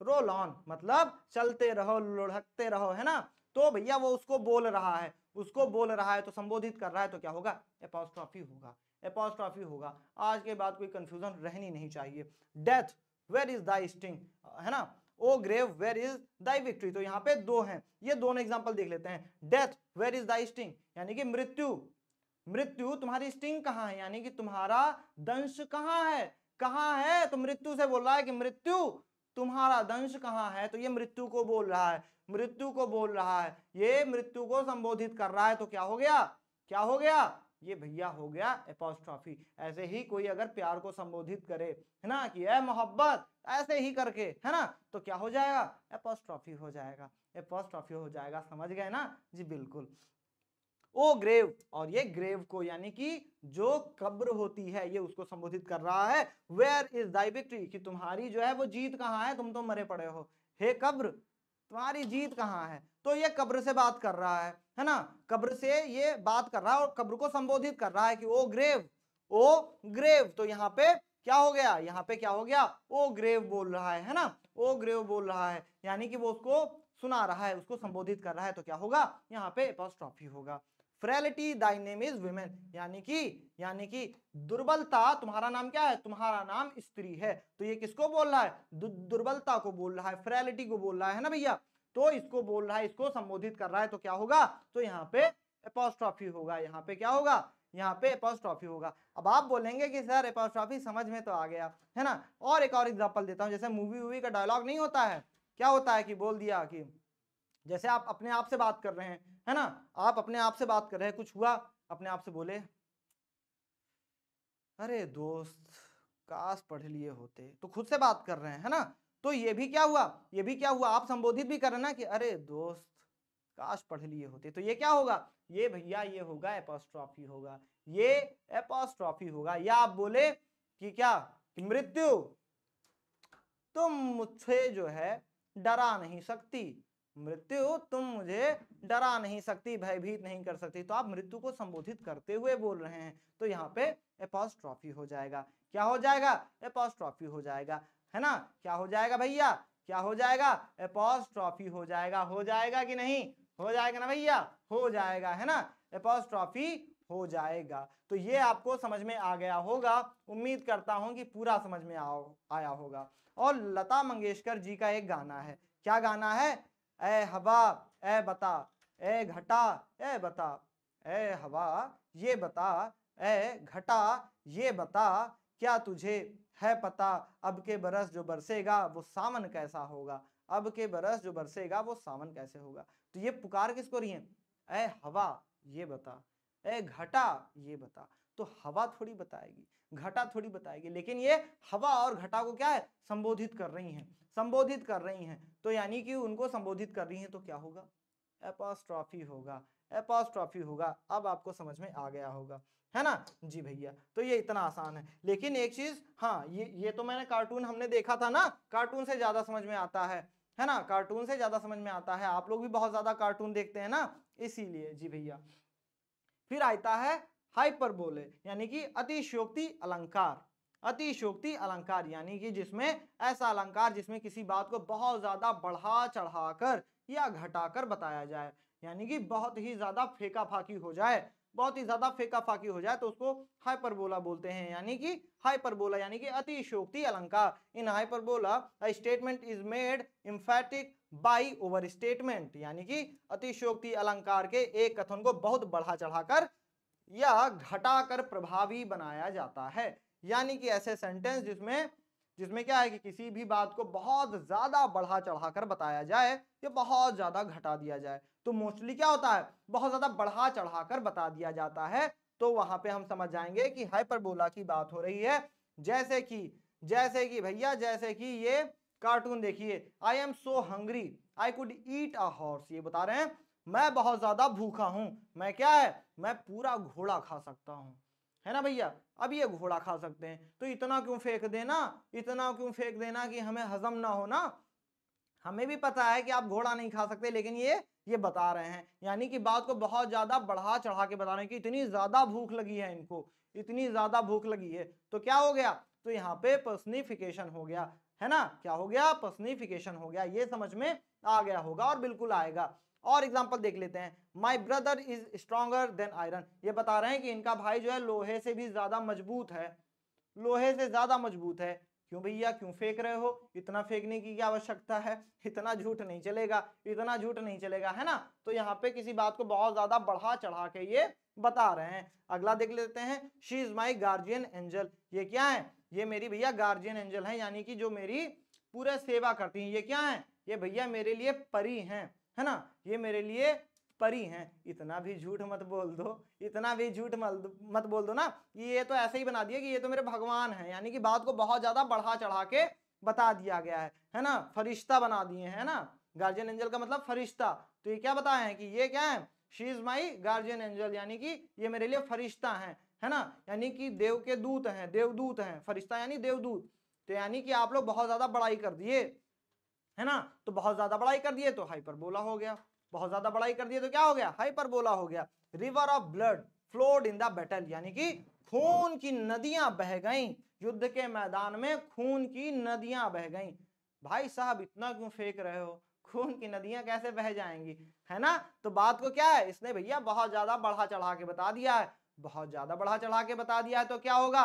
रोल ऑन, मतलब चलते रहो, लुढ़कते रहो, है ना। तो भैया वो उसको बोल रहा है, उसको बोल रहा है तो संबोधित कर रहा है, तो क्या होगा, एपोस्ट्रॉफी होगा, एपोस्ट्रॉफी होगा। आज के बाद कोई कंफ्यूजन रहनी नहीं चाहिए। Death where is thy sting, है ना, O grave where is thy victory. तो यहाँ पे दो हैं, ये दोनों एग्जांपल देख लेते हैं। Death where is thy sting, यानी कि मृत्यु, मृत्यु तुम्हारी स्टिंग कहाँ है, यानी कि तुम्हारा दंश कहाँ है, कहाँ है। तो मृत्यु से बोल रहा है कि मृत्यु तुम्हारा दंश कहाँ है, तो ये मृत्यु को बोल रहा है, मृत्यु को बोल रहा है, ये मृत्यु को संबोधित कर रहा है। तो क्या हो गया, क्या हो गया, ये भैया हो गया एपोस्ट्रॉफी। ऐसे ही कोई अगर प्यार को संबोधित करे, है ना, कि ए मोहब्बत, ऐसे ही करके, है ना, तो क्या हो जाएगा, एपोस्ट्रॉफी हो जाएगा, एपोस्ट्रॉफी हो जाएगा। समझ गए ना जी, बिल्कुल। ओ ग्रेव, और ये ग्रेव को यानी कि जो कब्र होती है, ये उसको संबोधित कर रहा है। वेयर इज दाई विक्ट्री, कि तुम्हारी जो है वो जीत कहाँ है, तुम तो मरे पड़े हो, हे कब्र तुम्हारी जीत कहाँ है। तो ये कब्र से बात कर रहा है ना, कब्र से ये बात कर रहा है और कब्र को संबोधित कर रहा है कि ओ ग्रेव, ओ ग्रेव। तो यहाँ पे क्या हो गया, यहाँ पे क्या हो गया, ओ ग्रेव बोल रहा है ना, ओ ग्रेव बोल रहा है, यानी कि वो उसको सुना रहा है, उसको संबोधित कर रहा है। तो क्या होगा, यहाँ पे एपोस्ट्रॉफी होगा। Frailty Dai name is women, यानी कि दुर्बलता तुम्हारा नाम क्या है, तुम्हारा नाम स्त्री है। तो ये किसको बोल रहा है, दुर्बलता को बोल रहा है, फ्रेलिटी को बोल रहा है ना भैया। तो इसको बोल रहा है, इसको संबोधित कर रहा है। तो क्या होगा, तो यहाँ पे एपोस्ट्रॉफी होगा, यहाँ पे क्या होगा, यहाँ पे एपोस्ट्रॉफी होगा। अब आप बोलेंगे कि सर एपोस्ट्रॉफी समझ में तो आ गया, है ना। और एक और एग्जांपल देता हूँ, जैसे मूवी का डायलॉग नहीं होता है, क्या होता है कि बोल दिया कि जैसे आप अपने आप से बात कर रहे हैं, है ना, आप अपने आप से बात कर रहे हैं, कुछ हुआ, अपने आप से बोले, अरे दोस्त काश पढ़ लिए होते। तो खुद से बात कर रहे हैं, है ना। तो ये भी क्या हुआ, ये भी क्या हुआ, आप संबोधित भी कर रहे हैं ना कि अरे दोस्त काश पढ़ लिए होते। तो ये क्या होगा, ये भैया ये होगा एपोस्ट्रॉफी होगा, ये एपोस्ट्रॉफी होगा। या आप बोले कि क्या, कि मृत्यु तुम मुझसे जो है डरा नहीं सकती, मृत्यु तुम मुझे डरा नहीं सकती, भयभीत नहीं कर सकती। तो आप मृत्यु को संबोधित करते हुए बोल रहे हैं, तो यहाँ पे एपोस्ट्रॉफी हो जाएगा। क्या हो जाएगा, एपोस्ट्रॉफी हो जाएगा, है ना। क्या हो जाएगा भैया, क्या हो जाएगा, एपोस्ट्रॉफी हो जाएगा। हो जाएगा कि नहीं, हो जाएगा ना भैया, हो जाएगा, है ना, एपोस्ट्रॉफी हो जाएगा। तो ये आपको समझ में आ गया होगा, उम्मीद करता हूं कि पूरा समझ में आया होगा। और लता मंगेशकर जी का एक गाना है, क्या गाना है, ए हवा ए बता, ए घटा ए बता, ए हवा ये बता, ए घटा ये बता, क्या तुझे है पता, अब के बरस जो बरसेगा वो सावन कैसा होगा, अब के बरस जो बरसेगा वो सावन कैसे होगा। तो ये पुकार किसको रही है, ए हवा ये बता, ए घटा ये बता। तो हवा थोड़ी बताएगी, घटा थोड़ी बताएगी, लेकिन ये हवा और घटा को क्या है, संबोधित कर रही हैं, संबोधित कर रही हैं। तो यानी कि उनको संबोधित कर रही हैं, तो क्या होगा, एपोस्ट्रॉफी होगा, एपोस्ट्रॉफी होगा। अब आपको समझ में आ गया होगा, है ना जी भैया। तो ये इतना आसान है। लेकिन एक चीज, हाँ, ये तो मैंने कार्टून हमने देखा था ना, कार्टून से ज्यादा समझ में आता है ना, कार्टून से ज्यादा समझ में आता है। आप लोग भी बहुत ज्यादा कार्टून देखते हैं ना, इसीलिए जी भैया। फिर आता है हाइपरबोले, यानी कि अतिशयोक्ति अलंकार। अतिशयोक्ति अलंकार यानी कि जिसमें ऐसा अलंकार जिसमें किसी बात को बहुत ज्यादा बढ़ा चढ़ाकर या घटाकर बताया जाए, यानी कि बहुत ही ज्यादा फेंका फाकी हो जाए, बहुत ही ज्यादा फेका फाकी हो जाए तो उसको हाइपरबोला बोलते हैं, यानी कि हाइपरबोला यानी कि अतिशयोक्ति अलंकार। In hyperbola a statement is made emphatic by over statement, यानी कि अतिशयोक्ति अलंकार के एक कथन को बहुत बढ़ा चढ़ाकर या घटाकर प्रभावी बनाया जाता है। यानी कि ऐसे सेंटेंस जिसमें जिसमें क्या है कि किसी भी बात को बहुत ज्यादा बढ़ा चढ़ाकर बताया जाए या बहुत ज्यादा घटा दिया जाए, तो मोस्टली क्या होता है, बहुत ज्यादा बढ़ा चढ़ाकर बता दिया जाता है, तो वहां पे हम समझ जाएंगे कि हाइपरबोला की बात हो रही है। जैसे कि भैया जैसे कि ये कार्टून देखिए, I am so hungry I could eat a horse, ये बता रहे हैं मैं बहुत ज्यादा भूखा हूं, मैं क्या है, मैं पूरा घोड़ा खा सकता हूं, है ना भैया। अब ये घोड़ा खा सकते हैं तो इतना क्यों फेंक देना, इतना क्यों फेंक देना कि हमें हजम ना हो ना। हमें भी पता है कि आप घोड़ा नहीं खा सकते, लेकिन ये बता रहे हैं, यानी कि बात को बहुत ज्यादा बढ़ा चढ़ा के बता रहे हैं कि इतनी ज्यादा भूख लगी है इनको, इतनी ज्यादा भूख लगी है, तो क्या हो गया, तो यहाँ पे पर्सनिफिकेशन हो गया, है ना, क्या हो गया, पर्सनिफिकेशन हो गया। ये समझ में आ गया होगा और बिल्कुल आएगा। और एग्जांपल देख लेते हैं, my brother is stronger than iron, ये बता रहे हैं कि इनका भाई जो है लोहे से भी ज्यादा मजबूत है, लोहे से ज्यादा मजबूत है। क्यों भैया, क्यों फेंक रहे हो, इतना फेंकने की क्या आवश्यकता है, इतना झूठ नहीं चलेगा, इतना झूठ नहीं चलेगा, है ना। तो यहाँ पे किसी बात को बहुत ज्यादा बढ़ा चढ़ा के ये बता रहे हैं। अगला देख लेते हैं, she is my guardian angel, ये क्या है, ये मेरी भैया गार्जियन एंजल है, यानी कि जो मेरी पूरे सेवा करती हैं, ये क्या है, ये भैया मेरे लिए परी हैं, है ना, ये मेरे लिए परी हैं। इतना भी झूठ मत बोल दो, इतना भी झूठ मत बोल दो ना, ये तो ऐसे ही बना दिया कि ये तो मेरे भगवान हैं, यानी कि बात को बहुत ज्यादा बढ़ा चढ़ा के बता दिया गया है ना, फरिश्ता बना दिए हैं ना, गार्जियन एंजल का मतलब फरिश्ता। तो ये क्या बताए हैं कि ये क्या है, she is my guardian angel, यानी कि ये मेरे लिए फरिश्ता है ना, यानी कि देव के दूत हैं, देवदूत हैं, फरिश्ता यानी देवदूत। तो यानी कि आप लोग बहुत ज्यादा बड़ाई कर दिए, है ना, तो बहुत ज्यादा बड़ाई कर दिए तो हाइपरबोला हो गया, बहुत ज्यादा बड़ाई कर दिए तो क्या हो गया, हाइपरबोला हो गया। River of blood flowed in the battle, यानी कि खून की नदियां बह गईं, युद्ध के मैदान में खून की नदियां बह गईं। भाई साहब इतना क्यों फेंक रहे हो, खून की नदियां कैसे बह जाएंगी, है ना। तो बात को क्या है, इसने भैया बहुत ज्यादा बढ़ा चढ़ा के बता दिया है, बहुत ज्यादा बढ़ा चढ़ा के बता दिया है, तो क्या होगा,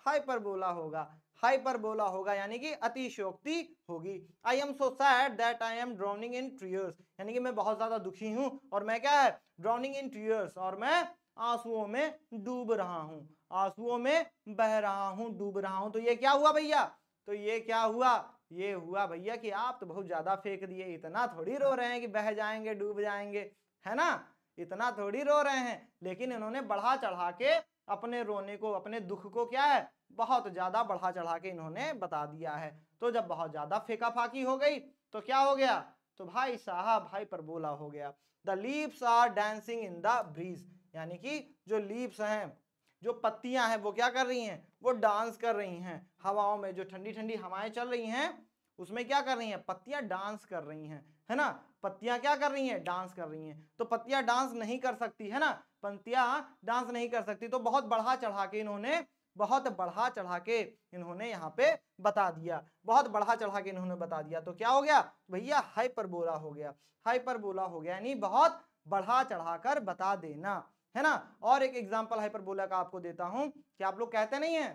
हाइपरबोला होगा, हाइपरबोला होगा, यानी कि अतिशयोक्ति होगी। I am so sad that I am drowning in tears, यानी कि मैं बहुत ज्यादा दुखी हूं और मैं क्या है, ड्राउनिंग इन टीयर्स, और मैं आंसुओं में डूब रहा हूं, आंसुओं में बह रहा हूं, डूब रहा हूं। तो ये क्या हुआ भैया, तो ये क्या हुआ, ये हुआ भैया कि आप तो बहुत ज्यादा फेंक दिए, इतना थोड़ी रो रहे हैं कि बह जाएंगे डूब जाएंगे, है ना, इतना थोड़ी रो रहे हैं, लेकिन इन्होंने बढ़ा चढ़ा के अपने रोने को, अपने दुख को क्या है, बहुत ज्यादा बढ़ा चढ़ा के इन्होंने बता दिया है। तो जब बहुत ज्यादा फेंका फाकी हो गई तो क्या हो गया, तो भाई साहब हाइपरबोला हो गया। The leaves are dancing in the breeze, यानी कि जो लीव्स हैं, जो पत्तियां हैं, वो क्या कर रही हैं, वो डांस कर रही हैं हवाओं में, जो ठंडी ठंडी हवाएं चल रही हैं उसमें क्या कर रही हैं, पत्तियां डांस कर रही हैं, है ना, पत्तियां क्या कर रही हैं, डांस कर रही हैं। तो पत्तियां डांस नहीं कर सकती, है ना, पत्तियां डांस नहीं कर सकती, तो बहुत बढ़ा चढ़ा के इन्होंने, बहुत बढ़ा चढ़ा के इन्होंने यहाँ पे बता दिया, बहुत बढ़ा चढ़ा के इन्होंने बता दिया, तो क्या हो गया भैया, हाइपरबोला हो गया, हाइपरबोला हो गया, यानी बहुत बढ़ा चढ़ाकर बता देना, है ना। और एक एग्जांपल हाइपरबोला का आपको देता हूं कि आप लोग कहते नहीं है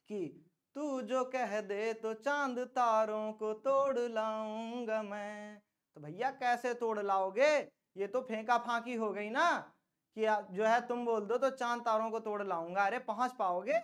कि तू जो कह दे तो चांद तारों को तोड़ लाऊंगा मैं, तो भैया कैसे तोड़ लाओगे, ये तो फेंका फाकी हो गई ना, कि जो है तुम बोल दो तो चांद तारों को तोड़ लाऊंगा, अरे पहुंच पाओगे,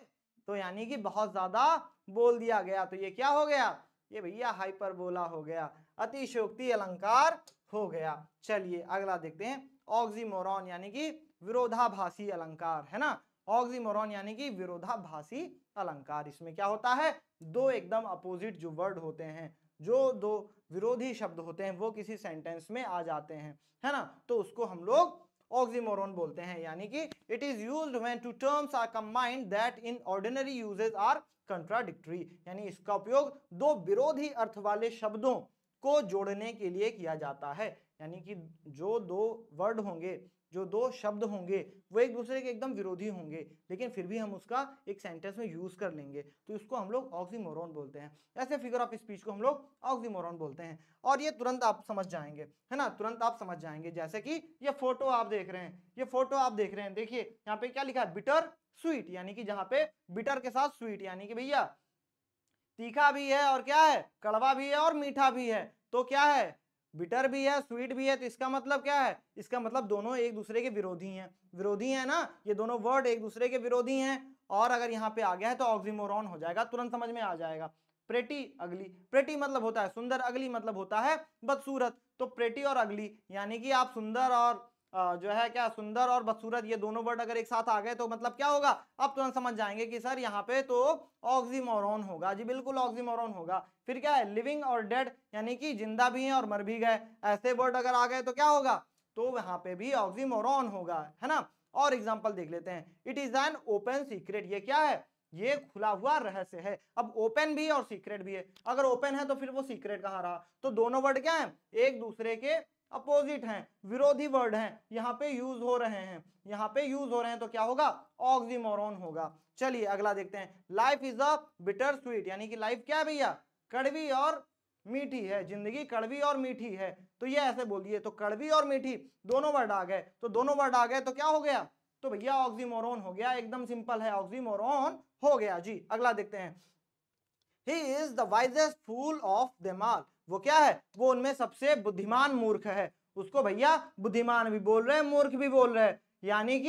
तो यानी कि बहुत ज्यादा बोल दिया गया, तो ये क्या हो गया, ये भैया हाइपरबोला हो गया, अतिशयोक्ति अलंकार हो गया। चलिए अगला देखते हैं, ऑक्सीमोरॉन यानी कि विरोधाभासी अलंकार, है ना, ऑक्सीमोरॉन यानी कि विरोधाभासी अलंकार। इसमें क्या होता है, दो एकदम अपोजिट जो वर्ड होते हैं, जो दो विरोधी शब्द होते हैं, वो किसी सेंटेंस में आ जाते हैं, है ना, तो उसको हम लोग ऑक्सीमोरॉन बोलते हैं। यानी कि it is used when two terms are combined that in ordinary usages are contradictory, यानी इसका उपयोग दो विरोधी अर्थ वाले शब्दों को जोड़ने के लिए किया जाता है। यानी कि जो दो वर्ड होंगे जो दो शब्द होंगे वो एक दूसरे के एकदम विरोधी होंगे, लेकिन फिर भी हम उसका एक सेंटेंस में यूज कर लेंगे, तो इसको हम लोग ऑक्सीमोरॉन बोलते हैं। ऐसे फिगर ऑफ स्पीच को हम लोग ऑक्सीमोरॉन बोलते हैं। और ये तुरंत आप समझ जाएंगे, है ना, तुरंत आप समझ जाएंगे। जैसे कि ये फोटो आप देख रहे हैं, ये फोटो आप देख रहे हैं, देखिए यहाँ पे क्या लिखा है, बिटर स्वीट, यानी कि जहाँ पे बिटर के साथ स्वीट, यानी कि भैया तीखा भी है और क्या है, कड़वा भी है और मीठा भी है। तो क्या है, बिटर भी है स्वीट भी है, तो इसका मतलब क्या है, इसका मतलब दोनों एक दूसरे के विरोधी हैं। विरोधी है ना, ये दोनों वर्ड एक दूसरे के विरोधी हैं। और अगर यहाँ पे आ गया है तो ऑक्सीमोरॉन हो जाएगा, तुरंत समझ में आ जाएगा। प्रेटी अगली, प्रेटी मतलब होता है सुंदर, अगली मतलब होता है बदसूरत। तो प्रेटी और अगली यानी कि आप सुंदर और जो है क्या, सुंदर और बदसूरत, ये दोनों वर्ड अगर एक साथ आ गए तो मतलब क्या होगा, आप तुरंत समझ जाएंगे कि सर यहाँ पे तो ऑक्सीमोरॉन होगा। जी बिल्कुल ऑक्सीमोरॉन होगा। फिर क्या है, लिविंग और डेड, यानी कि जिंदा भी हैं और मर भी गए, ऐसे वर्ड अगर आ गए तो क्या होगा, तो यहाँ पे भी ऑक्सीमोरॉन होगा, है ना। और एग्जाम्पल देख लेते हैं, it is an open secret, ये क्या है, ये खुला हुआ रहस्य है। अब ओपन भी और सीक्रेट भी है, अगर ओपन है तो फिर वो सीक्रेट कहाँ रहा। तो दोनों वर्ड क्या है, एक दूसरे के अपोजिट हैं, विरोधी वर्ड हैं, यहाँ पे यूज हो रहे हैं, यहाँ पे यूज हो रहे हैं, तो क्या होगा, ऑक्सीमोरॉन होगा। चलिए अगला देखते हैं, life is a bitter sweet, यानी कि लाइफ क्या है भैया, कड़वी और मीठी है, जिंदगी कड़वी और मीठी है। तो ये ऐसे बोल दिए, तो कड़वी और मीठी दोनों वर्ड आ गए, तो दोनों वर्ड आ गए तो क्या हो गया, तो भैया ऑक्सीमोरॉन हो गया, एकदम सिंपल है, ऑक्सीमोरॉन हो गया। जी अगला देखते हैं, he is the wisest fool of them all, वो क्या है, वो उनमें सबसे बुद्धिमान मूर्ख है। उसको भैया बुद्धिमान भी बोल रहे हैं, मूर्ख भी बोल रहे हैं, यानी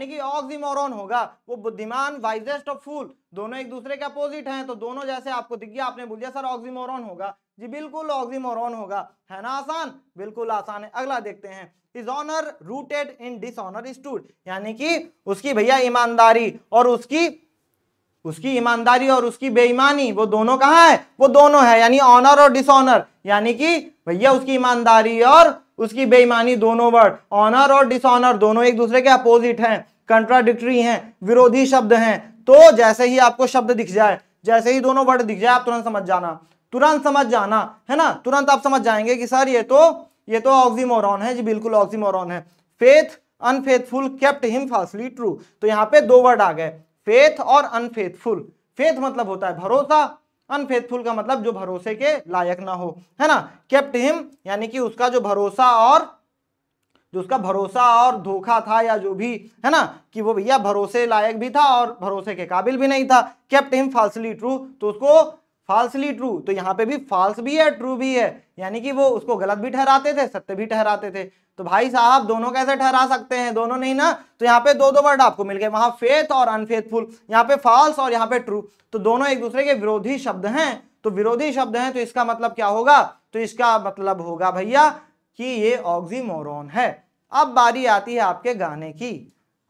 कि ऑक्सीमोरॉन होगा। वो बुद्धिमान, वाइजेस्ट और फूल दोनों एक दूसरे के अपोजिट हैं, तो दोनों जैसे आपको दिख गया, आपने बोल दिया सर ऑक्सीमोरॉन होगा। जी बिल्कुल ऑक्सीमोरॉन होगा, है ना आसान, बिल्कुल आसान है। अगला देखते हैं, is honour rooted in dishonour stood, यानी कि उसकी भैया ईमानदारी और उसकी ईमानदारी और उसकी बेईमानी, वो दोनों कहाँ है, वो दोनों है, यानी ऑनर और डिसऑनर, यानी कि भैया उसकी ईमानदारी और उसकी बेईमानी दोनों वर्ड, ऑनर और डिसऑनर दोनों एक दूसरे के अपोजिट हैं, कंट्राडिक्टरी हैं, विरोधी शब्द हैं। तो जैसे ही आपको शब्द दिख जाए, जैसे ही दोनों वर्ड दिख जाए, आप तुरंत समझ जाना, तुरंत समझ जाना, है ना, तुरंत आप समझ जाएंगे कि सर ये तो ऑक्सीमोरॉन है। जी बिल्कुल ऑक्सीमोरॉन है। Faith unfaithful kept him फाल्सली true, तो यहाँ पे दो वर्ड आ गए, फेथ और अनफेथफुल। फेथ मतलब होता है भरोसा, अनफेथफुल का मतलब जो भरोसे के लायक ना हो, है ना। केप्ट हिम यानी कि उसका जो उसका भरोसा और धोखा था, या जो भी है ना, कि वो भैया भरोसे लायक भी था और भरोसे के काबिल भी नहीं था। केप्ट हिम फाल्सली ट्रू, तो उसको फाल्सली ट्रू, तो यहाँ पे भी फाल्स भी है ट्रू भी है, यानी कि वो उसको गलत भी ठहराते थे, सत्य भी ठहराते थे। तो भाई साहब दोनों कैसे ठहरा सकते हैं, दोनों नहीं ना, तो यहाँ पे दो वर्ड आपको मिल गए, वहां फेथ और अनफेथफुल, यहाँ पे फॉल्स और यहाँ पे ट्रू, तो दोनों एक दूसरे के विरोधी शब्द हैं। तो विरोधी शब्द हैं, तो इसका मतलब क्या होगा, तो इसका मतलब होगा भैया कि ये ऑक्सीमोरॉन है। अब बारी आती है आपके गाने की,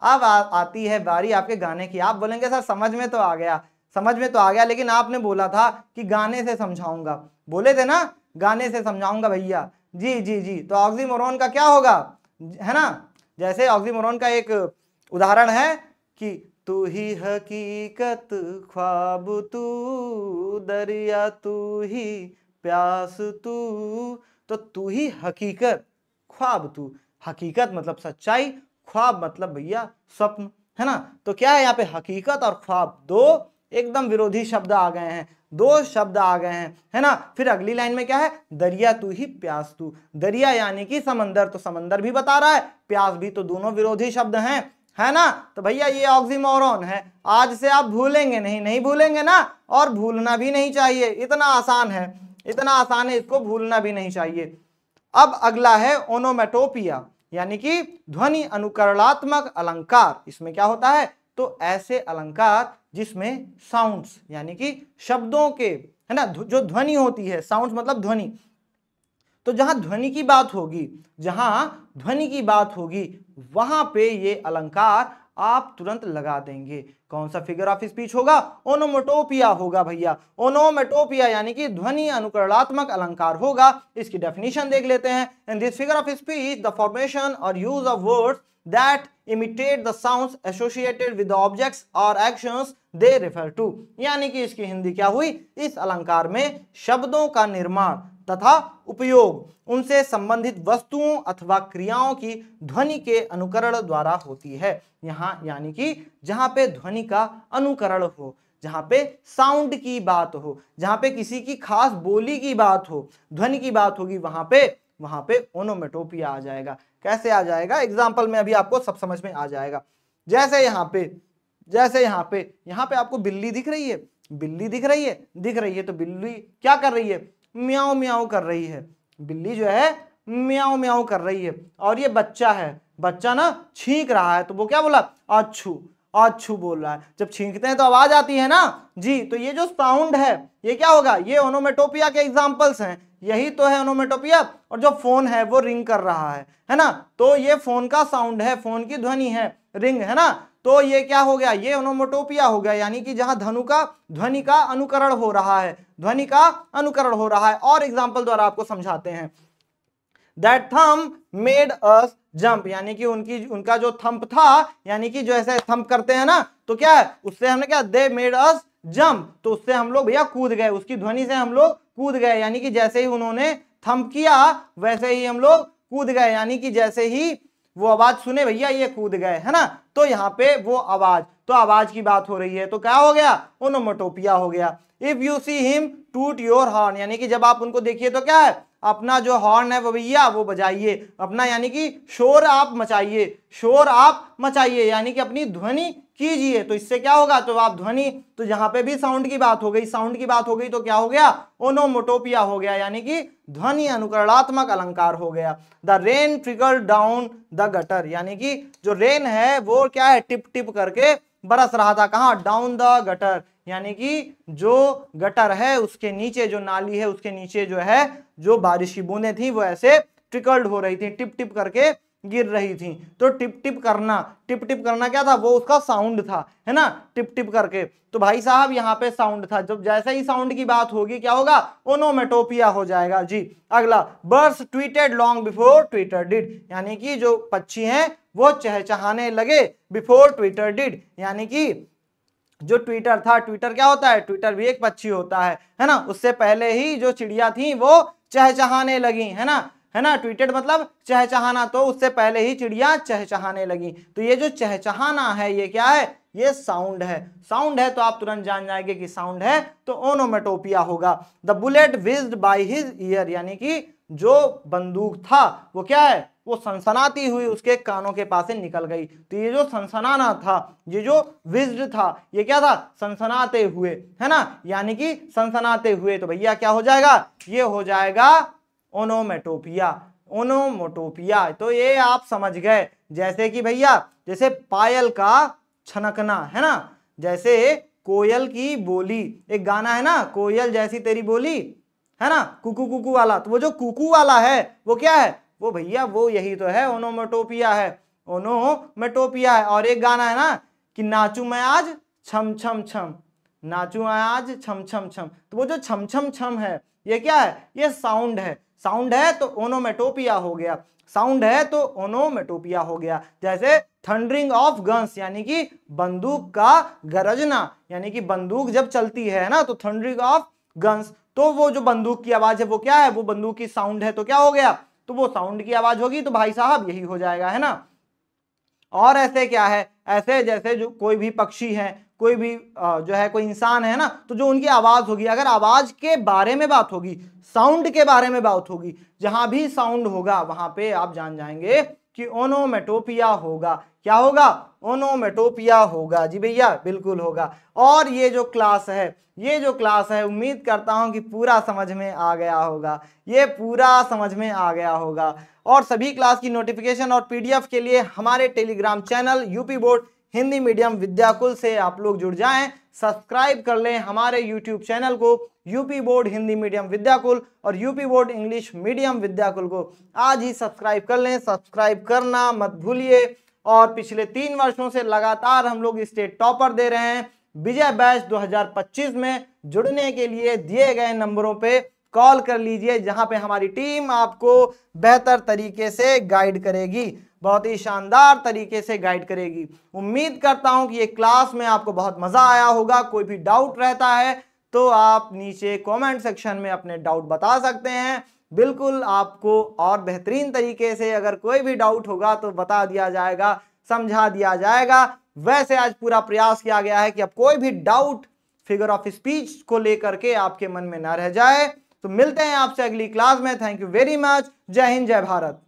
अब आती है बारी आपके गाने की। आप बोलेंगे सर समझ में तो आ गया, समझ में तो आ गया, लेकिन आपने बोला था कि गाने से समझाऊंगा, बोले थे ना गाने से समझाऊंगा भैया। जी जी जी, तो ऑक्सीमोरॉन का क्या होगा, है ना, जैसे ऑक्सीमोरॉन का एक उदाहरण है कि तू ही हकीकत ख्वाब तू दरिया तू ही प्यास तू ही हकीकत ख्वाब तू, हकीकत मतलब सच्चाई, ख्वाब मतलब भैया स्वप्न, है ना। तो क्या है यहाँ पे, हकीकत और ख्वाब दो एकदम विरोधी शब्द आ गए हैं, दो शब्द आ गए हैं, है ना। फिर अगली लाइन में क्या है, दरिया तू ही प्यास तू, दरिया यानी कि समंदर, तो समंदर भी बता रहा है, प्यास भी, तो दोनों विरोधी शब्द हैं, है ना। तो भैया ये ऑक्सीमोरॉन है, आज से आप भूलेंगे नहीं भूलेंगे ना, और भूलना भी नहीं चाहिए, इतना आसान है, इतना आसान है, इसको भूलना भी नहीं चाहिए। अब अगला है ओनोमेटोपिया, यानी कि ध्वनि अनुकरणात्मक अलंकार। इसमें क्या होता है, तो ऐसे अलंकार जिसमें साउंड्स यानी कि शब्दों के, है ना, जो ध्वनि होती है, साउंड्स मतलब ध्वनि, तो जहां ध्वनि की बात होगी, जहां ध्वनि की बात होगी, वहां पे ये अलंकार आप तुरंत लगा देंगे। कौन सा फिगर ऑफ स्पीच होगा, ओनोमेटोपिया होगा भैया। ओनोमेटोपिया यानी कि ध्वनि अनुकरणात्मक अलंकार होगा। इसकी डेफिनेशन देख लेते हैं, in this figure of speech the formation और use of words that imitate the sounds associated with the objects or actions they refer to, यानी कि इसकी हिंदी क्या हुई, इस अलंकार में शब्दों का निर्माण तथा उपयोग उनसे संबंधित वस्तुओं अथवा क्रियाओं की ध्वनि के अनुकरण द्वारा होती है। यहाँ यानी कि जहां पे ध्वनि का अनुकरण हो, जहां पे साउंड की बात हो, जहां पे किसी की खास बोली की बात हो, ध्वनि की बात होगी, वहां पे ओनोमेटोपिया आ जाएगा। कैसे आ जाएगा? एग्जाम्पल में अभी आपको सब समझ में आ जाएगा। जैसे यहाँ पे आपको बिल्ली दिख रही है, बिल्ली दिख रही है तो बिल्ली क्या कर रही है? म्याऊं म्याऊं कर रही है। बिल्ली जो है म्याऊं म्याऊं कर रही है। और ये बच्चा है, बच्चा ना छींक रहा है, तो वो क्या बोला? अच्छू, अच्छू बोल रहा है। जब छींकते हैं तो आवाज आती है ना जी, तो ये जो साउंड है ये क्या होगा? ये ओनोमेटोपिया के एग्जांपल्स हैं, यही तो है ओनोमेटोपिया। और जो फोन है वो रिंग कर रहा है ना, तो ये फोन का साउंड है, फोन की ध्वनि है, रिंग है ना, तो ये क्या हो गया? ये ओनोमेटोपिया हो गया। यानी कि जहां ध्वनि का अनुकरण हो रहा है, ध्वनि का अनुकरण हो रहा है। और एग्जांपल द्वारा आपको समझाते हैं। That thump made us jump, यानी कि उनका जो थंप था, यानी कि जो ऐसे थंप करते हैं ना, तो क्या है? उससे हमने क्या? They made us jump, तो उससे हम लोग भैया कूद गए, उसकी ध्वनि से हम लोग कूद गए। यानी कि जैसे ही उन्होंने थंप किया वैसे ही हम लोग कूद गए, यानी कि जैसे ही वो आवाज सुने भैया ये कूद गए, है ना। तो यहाँ पे वो आवाज, तो आवाज की बात हो रही है, तो क्या हो गया? ओनोमेटोपिया हो गया। इफ यू सी हिम टूट योर हॉर्न, यानी कि जब आप उनको देखिए तो क्या है? अपना जो हॉर्न है वो भैया वो बजाइए अपना, यानी कि शोर आप मचाइए, शोर आप मचाइए, यानी कि अपनी ध्वनि कीजिए। तो इससे क्या होगा? तो आप ध्वनि, तो यहाँ पे भी साउंड की बात हो गई, साउंड की बात हो गई, तो क्या हो गया? ओनोमेटोपिया हो गया, यानी कि ध्वनि अनुकरणात्मक अलंकार हो गया। The rain trickle down the gutter, यानी कि जो रेन है वो क्या है? टिप टिप करके बरस रहा था। कहाँ? डाउन द गटर, यानी कि जो गटर है उसके नीचे, जो नाली है उसके नीचे जो है, जो बारिश की बूंदें थी वो ऐसे ट्रिकल्ड हो रही थी, टिप टिप करके गिर रही थी। तो टिप टिप करना क्या था? वो उसका साउंड था, है ना, टिप टिप करके। तो भाई साहब यहाँ पे साउंड था, जब जैसे ही साउंड की बात होगी क्या होगा? ओनोमेटोपिया हो जाएगा जी। अगला, birds tweeted long before Twitter did, यानी कि जो पक्षी हैं वो चहचहाने लगे बिफोर ट्विटर डिड, यानी कि जो ट्विटर था, ट्विटर क्या होता है? ट्विटर भी एक पक्षी होता है ना, उससे पहले ही जो चिड़िया थी वो चहचहाने लगी, है ना, ट्वीटेड मतलब चहचहाना, तो उससे पहले ही चिड़िया चहचहाने लगी। तो ये जो चहचहाना है ये क्या है? ये साउंड है। साउंड है तो आप तुरंत जान जाएंगे कि साउंड है, तो ओनोमेटोपिया होगा। The bullet whizzed by his ear, यानी कि जो बंदूक था वो क्या है? वो सनसनाती हुई उसके कानों के पास से निकल गई। तो ये जो सनसनाना था, ये जो विज्ड था, ये क्या था? सनसनाते हुए, है ना, यानी कि सनसनाते हुए। तो भैया क्या हो जाएगा? ये हो जाएगा ओनोमेटोपिया, ओनोमेटोपिया। तो ये आप समझ गए। जैसे कि भैया, जैसे पायल का छनकना, है ना, जैसे कोयल की बोली, एक गाना है ना, कोयल जैसी तेरी बोली, है ना, कुकू कुकू वाला। तो वो जो कुकू वाला है वो क्या है? वो भैया वो यही तो है, ओनोमेटोपिया है, ओनोमेटोपिया है। और एक गाना है ना कि नाचू मैं आज छम छम छम, नाचू मैं आज छम छम छम। तो वो जो छम छम छम है ये क्या है? ये साउंड है। साउंड है तो ओनोमेटोपिया हो गया, साउंड है तो ओनोमेटोपिया हो गया। जैसे थंडरिंग ऑफ गन्स, यानी कि बंदूक का गरजना, यानी कि बंदूक जब चलती है ना तो थंडरिंग ऑफ गन्स, तो वो जो बंदूक की आवाज है वो क्या है? वो बंदूक की साउंड है, तो क्या हो गया? तो वो साउंड की आवाज होगी, तो भाई साहब यही हो जाएगा, है ना। और ऐसे क्या है? ऐसे जैसे जो कोई भी पक्षी है, कोई भी जो है कोई इंसान है ना, तो जो उनकी आवाज होगी, अगर आवाज के बारे में बात होगी, साउंड के बारे में बात होगी, जहां भी साउंड होगा वहां पे आप जान जाएंगे कि ओनोमेटोपिया होगा। क्या होगा? ओनोमेटोपिया होगा जी भैया, बिल्कुल होगा। और ये जो क्लास है उम्मीद करता हूं कि पूरा समझ में आ गया होगा, ये पूरा समझ में आ गया होगा। और सभी क्लास की नोटिफिकेशन और पीडीएफ के लिए हमारे Telegram channel UP board Hindi medium Vidyakul से आप लोग जुड़ जाएं, सब्सक्राइब कर लें हमारे यूट्यूब चैनल को UP board Hindi medium Vidyakul और UP board English medium Vidyakul को आज ही सब्सक्राइब कर लें, सब्सक्राइब करना मत भूलिए। और पिछले 3 वर्षों से लगातार हम लोग स्टेट टॉपर दे रहे हैं। विजय बैच 2025 में जुड़ने के लिए दिए गए नंबरों पे कॉल कर लीजिए, जहां पे हमारी टीम आपको बेहतर तरीके से गाइड करेगी, बहुत ही शानदार तरीके से गाइड करेगी। उम्मीद करता हूं कि ये क्लास में आपको बहुत मजा आया होगा। कोई भी डाउट रहता है तो आप नीचे कमेंट सेक्शन में अपने डाउट बता सकते हैं। बिल्कुल आपको और बेहतरीन तरीके से अगर कोई भी डाउट होगा तो बता दिया जाएगा, समझा दिया जाएगा। वैसे आज पूरा प्रयास किया गया है कि अब कोई भी डाउट फिगर ऑफ स्पीच को लेकर के आपके मन में ना रह जाए। तो मिलते हैं आपसे अगली क्लास में। Thank you very much. जय हिंद, जय भारत।